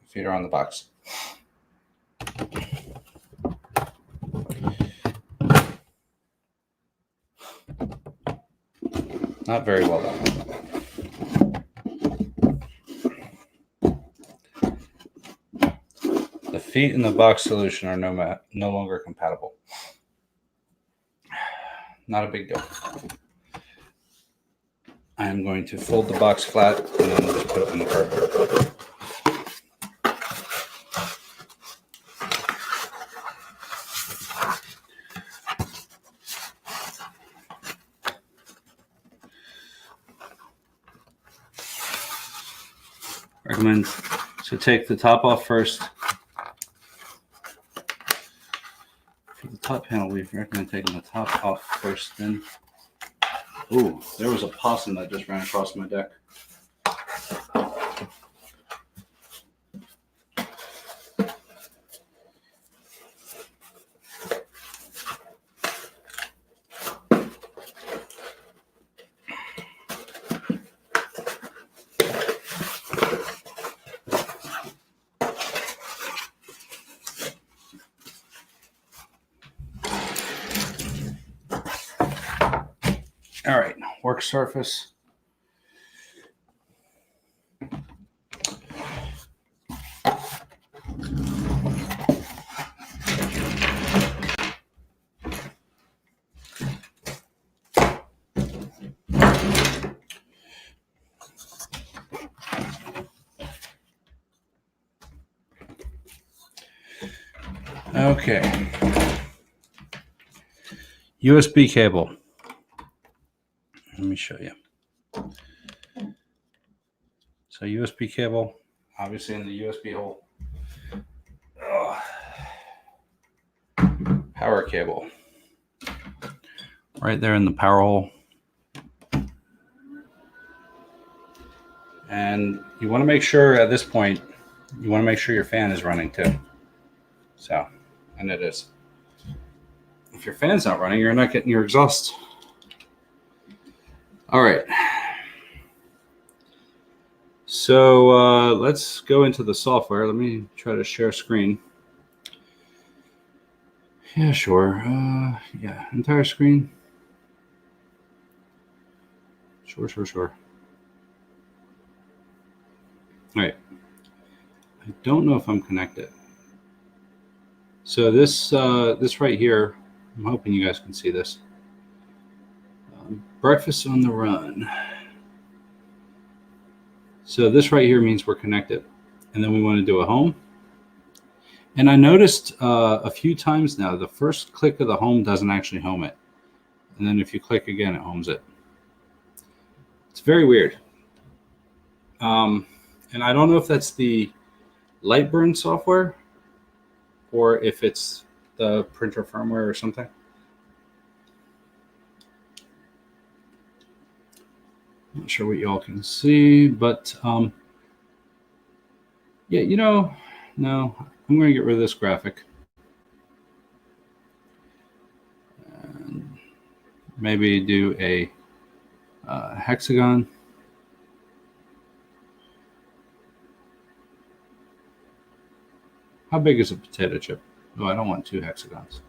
feet are on the box. Not very well done. The feet in the box solution are no longer compatible. Not a big deal. I am going to fold the box flat and then just put it in the cardboard. Recommend to take the top off first. For the top panel, we recommend taking the top off first. Then, ooh, there was a possum that just ran across my deck. All right, work surface. Okay. USB cable. Let me show you. So USB cable, obviously in the USB hole. Power cable. Right there in the power hole. And you want to make sure at this point, you want to make sure your fan is running too. So, and it is. If your fan's not running, you're not getting your exhaust. All right. So let's go into the software. Let me try to share screen. Yeah, sure. Yeah, entire screen. Sure. All right. I don't know if I'm connected. So this right here, I'm hoping you guys can see this. Breakfast on the run. So this right here means we're connected. And then we want to do a home. And I noticed a few times now, the first click of the home doesn't actually home it. And then if you click again, it homes it. It's very weird. And I don't know if that's the Lightburn software or if it's the printer firmware or something. Not sure what y'all can see, but yeah, you know, no, I'm going to get rid of this graphic. And maybe do a hexagon. How big is a potato chip? Oh, I don't want 2 hexagons.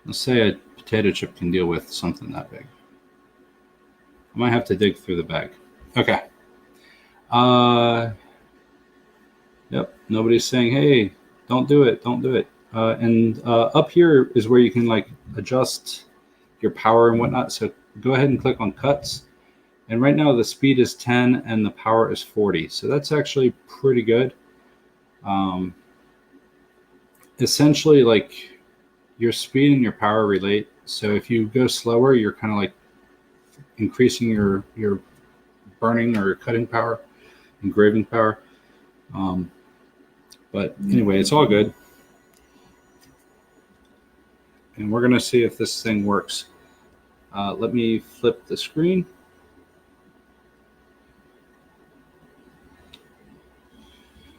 Let's say a potato chip can deal with something that big. I might have to dig through the bag. Okay. Yep. Nobody's saying, hey, don't do it. Don't do it. And up here is where you can like adjust your power and whatnot. So go ahead and click on cuts. And right now the speed is 10 and the power is 40. So that's actually pretty good. Essentially, like your speed and your power relate. So if you go slower, you're kind of like increasing your burning or cutting power, engraving power. But anyway, it's all good. And we're going to see if this thing works. Let me flip the screen.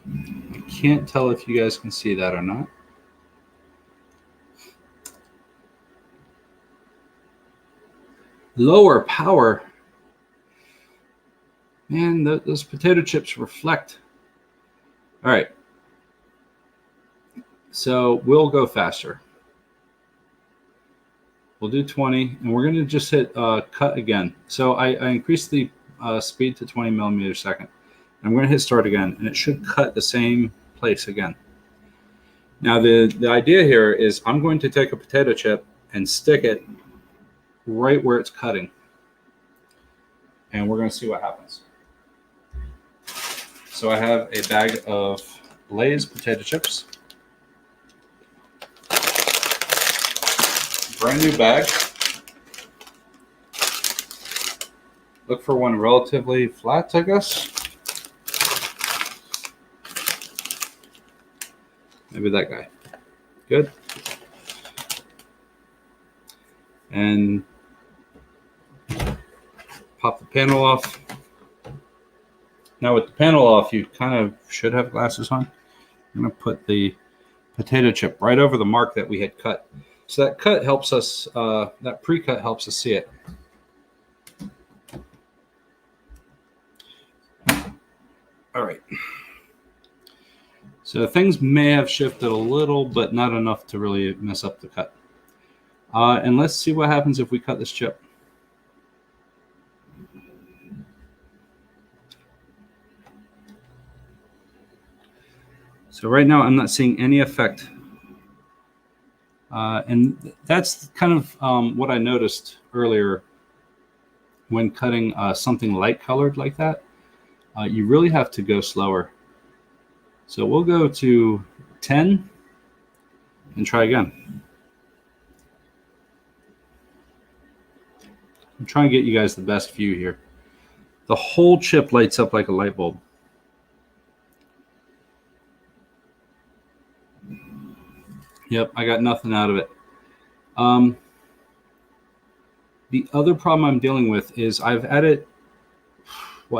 I can't tell if you guys can see that or not. Lower power. Man, those potato chips reflect. All right. So we'll go faster. We'll do 20, and we're going to just hit cut again. So I increased the speed to 20 millimeters a second. I'm going to hit start again, and it should cut the same place again. Now, the idea here is I'm going to take a potato chip and stick it right where it's cutting. And we're going to see what happens. So I have a bag of Lay's potato chips. Brand new bag. Look for one relatively flat, I guess. Maybe that guy. Good. And pop the panel off. Now with the panel off, you kind of should have glasses on. I'm going to put the potato chip right over the mark that we had cut. So that cut helps us, that pre-cut helps us see it. All right. So things may have shifted a little, but not enough to really mess up the cut. And let's see what happens if we cut this chip. So right now I'm not seeing any effect. And that's kind of what I noticed earlier when cutting something light colored like that. You really have to go slower. So we'll go to 10 and try again. I'm trying to get you guys the best view here. The whole chip lights up like a light bulb. Yep, I got nothing out of it. The other problem I'm dealing with is I've added,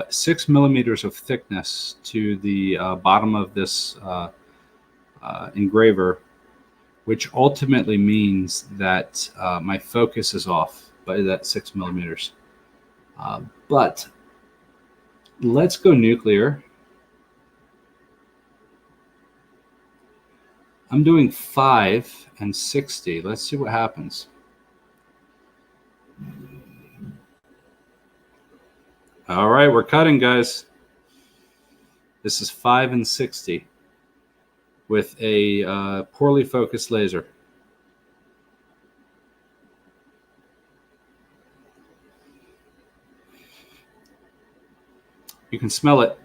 6 millimeters of thickness to the bottom of this engraver, which ultimately means that my focus is off by that 6 millimeters. But let's go nuclear. I'm doing 5 and 60. Let's see what happens. All right, we're cutting, guys. This is 5 and 60 with a poorly focused laser. You can smell it.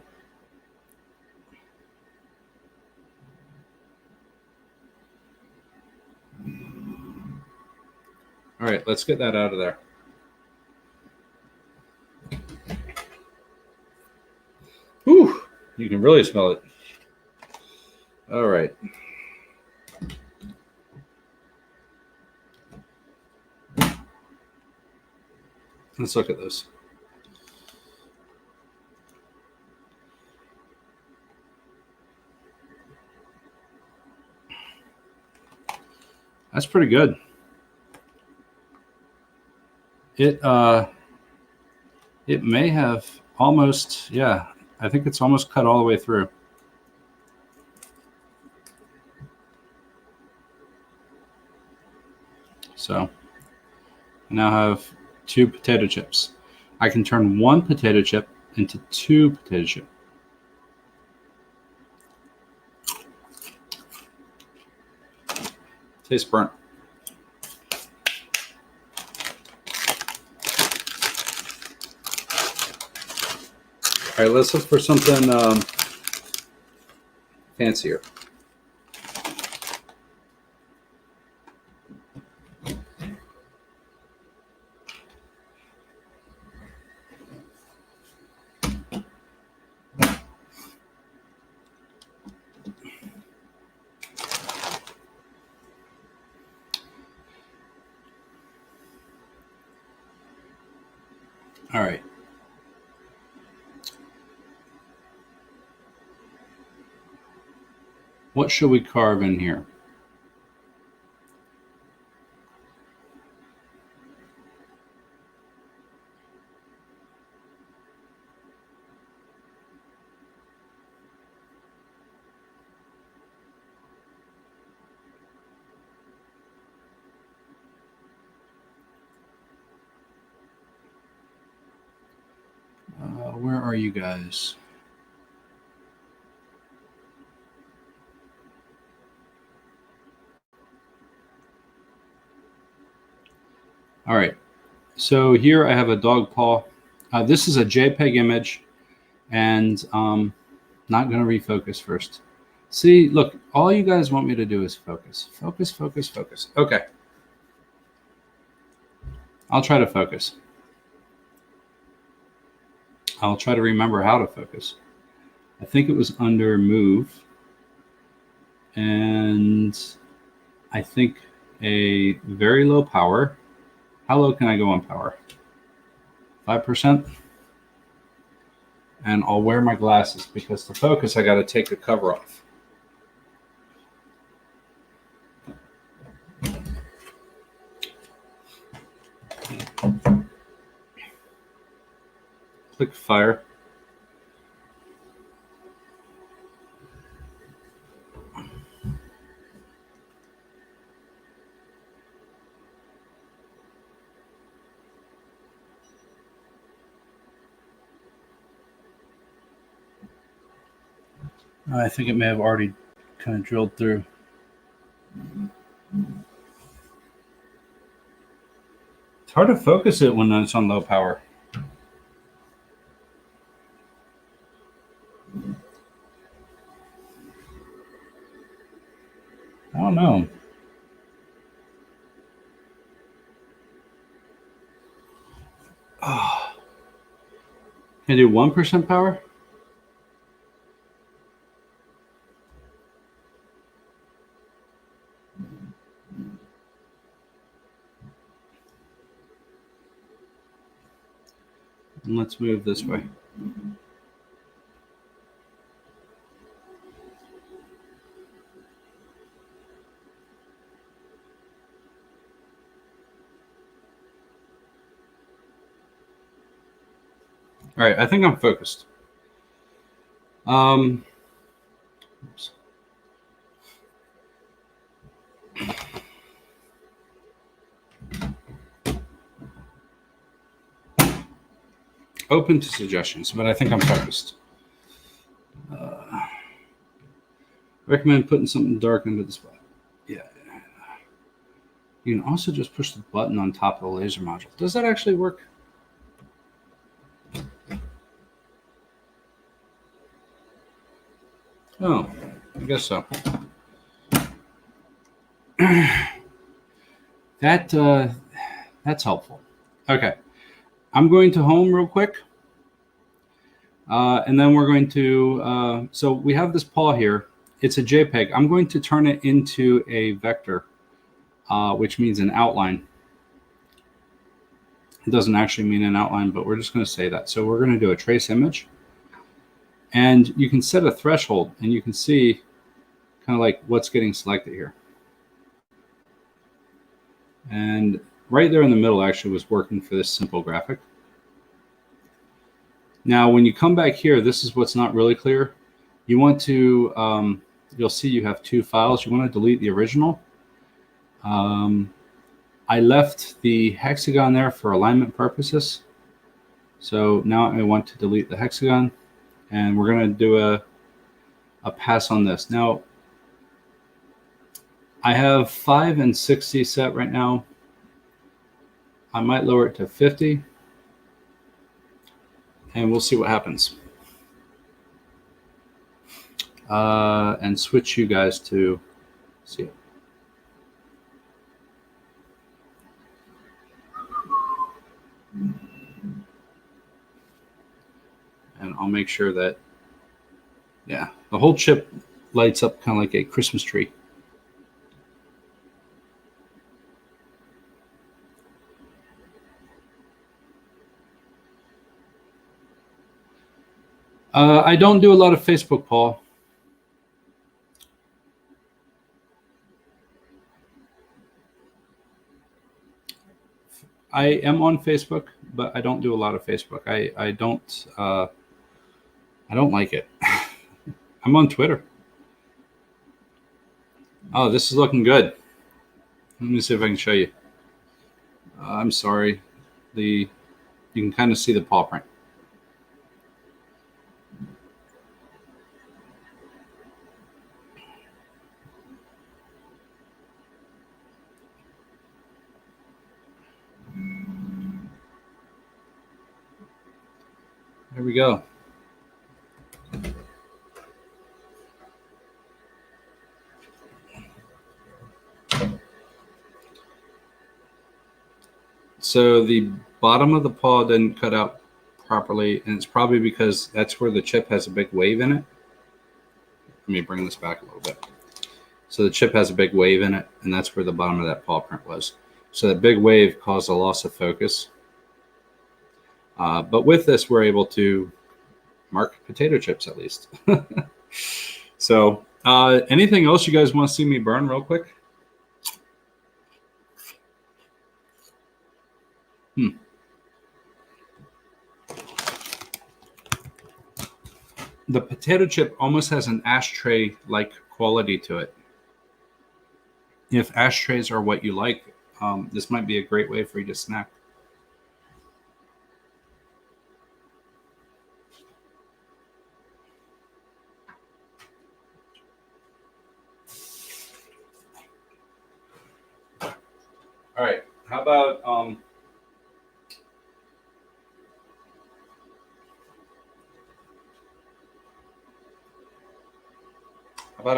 All right, let's get that out of there. Whew, you can really smell it. All right. Let's look at this. That's pretty good. It may have almost, yeah, I think it's almost cut all the way through. So I now have 2 potato chips. I can turn 1 potato chip into 2 potato chips. Tastes burnt. All right, let's look for something fancier. All right. What should we carve in here? Where are you guys? All right. So here I have a dog paw. This is a JPEG image, and not going to refocus first. See, look, all you guys want me to do is focus. Focus, focus, focus. Okay. I'll try to focus. I'll try to remember how to focus. I think it was under move. And I think a very low power. How low can I go on power? 5%. And I'll wear my glasses because to focus, I got to take the cover off. Click fire. I think it may have already kind of drilled through. It's hard to focus it when it's on low power. I don't know. Oh. Can I do 1% power? And let's move this way. All right, I think I'm focused. Oops. Open to suggestions, but I think I'm focused. Recommend putting something dark into the spot. Yeah. You can also just push the button on top of the laser module. Does that actually work? Oh, I guess so. That's helpful. Okay, I'm going to home real quick, and then we're going to. So we have this paw here. It's a JPEG. I'm going to turn it into a vector, which means an outline. It doesn't actually mean an outline, but we're just going to say that. So we're going to do a trace image, and you can set a threshold, and you can see kind of like what's getting selected here. And right there in the middle actually was working for this simple graphic. Now, when you come back here, this is what's not really clear. You want to, you'll see you have two files. You want to delete the original. I left the hexagon there for alignment purposes. So now I want to delete the hexagon, and we're going to do a pass on this. Now, I have 5 and 60 set right now. I might lower it to 50, and we'll see what happens. And switch you guys to see it. And I'll make sure that, yeah, the whole chip lights up kind of like a Christmas tree. I don't do a lot of Facebook, Paul. I am on Facebook, but I don't do a lot of Facebook. I don't like it. I'm on Twitter. Oh, this is looking good. Let me see if I can show you. I'm sorry. You can kind of see the paw print. There we go. So the bottom of the paw didn't cut out properly, and it's probably because that's where the chip has a big wave in it. Let me bring this back a little bit. So the chip has a big wave in it, and that's where the bottom of that paw print was. So that big wave caused a loss of focus. But with this, we're able to mark potato chips at least. So anything else you guys want to see me burn real quick? The potato chip almost has an ashtray-like quality to it. If ashtrays are what you like, this might be a great way for you to snack. All right, how about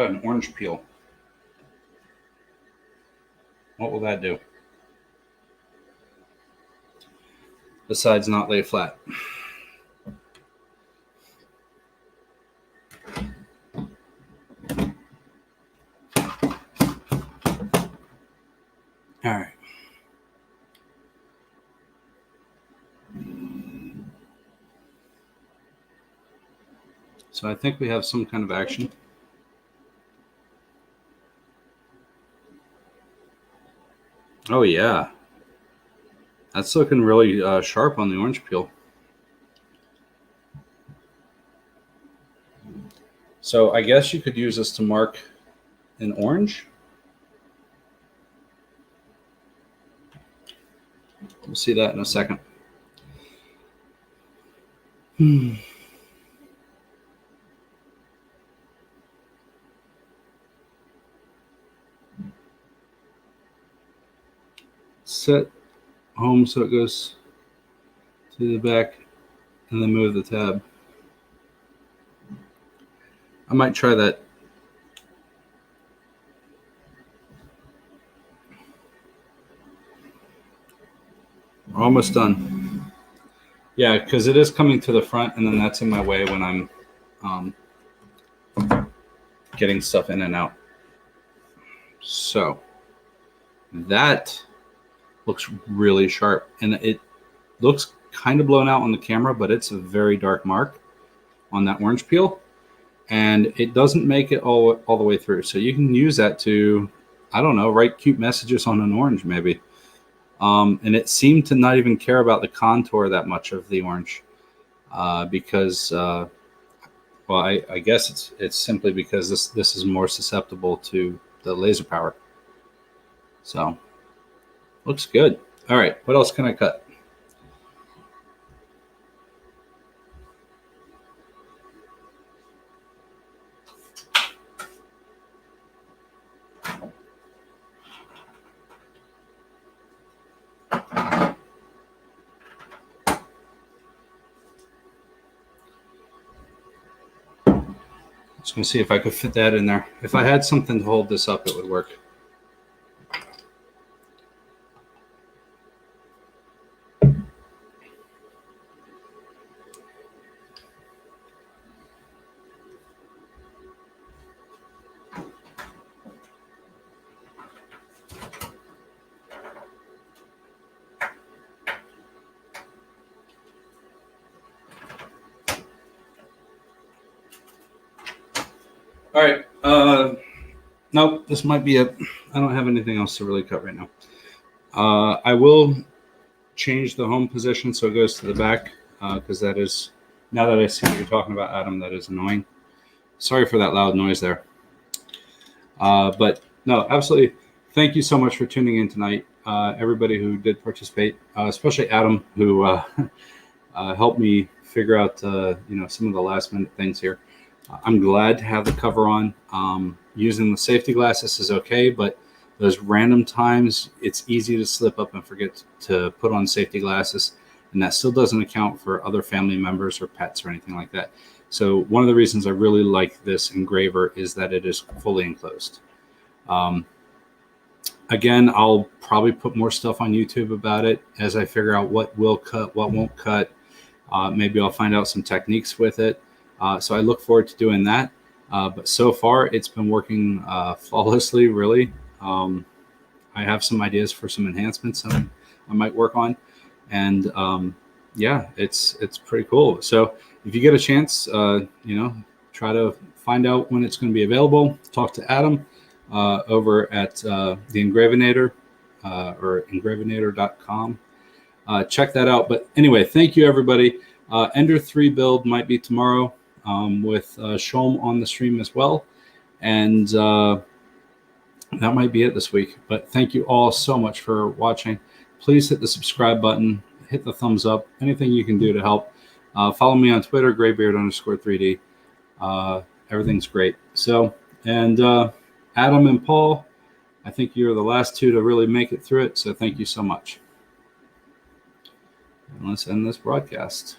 an orange peel? What will that do? Besides not lay flat. All right. So I think we have some kind of action. Oh yeah. That's looking really sharp on the orange peel. So I guess you could use this to mark an orange. We'll see that in a second. Set home so it goes to the back, and then move the tab. I might try that. We're almost done. Yeah, because it is coming to the front, and then that's in my way when I'm getting stuff in and out. So that looks really sharp, and it looks kind of blown out on the camera, but it's a very dark mark on that orange peel, and it doesn't make it all the way through. So you can use that to, I don't know, write cute messages on an orange maybe. And it seemed to not even care about the contour that much of the orange, because well, I guess it's simply because this is more susceptible to the laser power. So looks good. All right, what else can I cut? Just gonna see if I could fit that in there. If I had something to hold this up, it would work. All right. Nope, this might be it. I don't have anything else to really cut right now. I will change the home position so it goes to the back, because that is, now that I see what you're talking about, Adam, that is annoying. Sorry for that loud noise there. But no, absolutely. Thank you so much for tuning in tonight. Everybody who did participate, especially Adam, who helped me figure out some of the last minute things here. I'm glad to have the cover on. Using the safety glasses is okay, but those random times it's easy to slip up and forget to put on safety glasses, and that still doesn't account for other family members or pets or anything like that. So one of the reasons I really like this engraver is that it is fully enclosed. Again, I'll probably put more stuff on YouTube about it as I figure out what will cut, what won't cut. Maybe I'll find out some techniques with it. So I look forward to doing that. But so far, it's been working flawlessly, really. I have some ideas for some enhancements I might work on. And yeah, it's pretty cool. So if you get a chance, try to find out when it's going to be available. Talk to Adam over at the Engravinator or engravinator.com. Check that out. But anyway, thank you, everybody. Ender 3 build might be tomorrow with Shom on the stream as well. And that might be it this week. But thank you all so much for watching. Please hit the subscribe button, hit the thumbs up, anything you can do to help. Follow me on Twitter, graybeard_3D. Everything's great. So, and Adam and Paul, I think you're the last two to really make it through it. So thank you so much. And let's end this broadcast.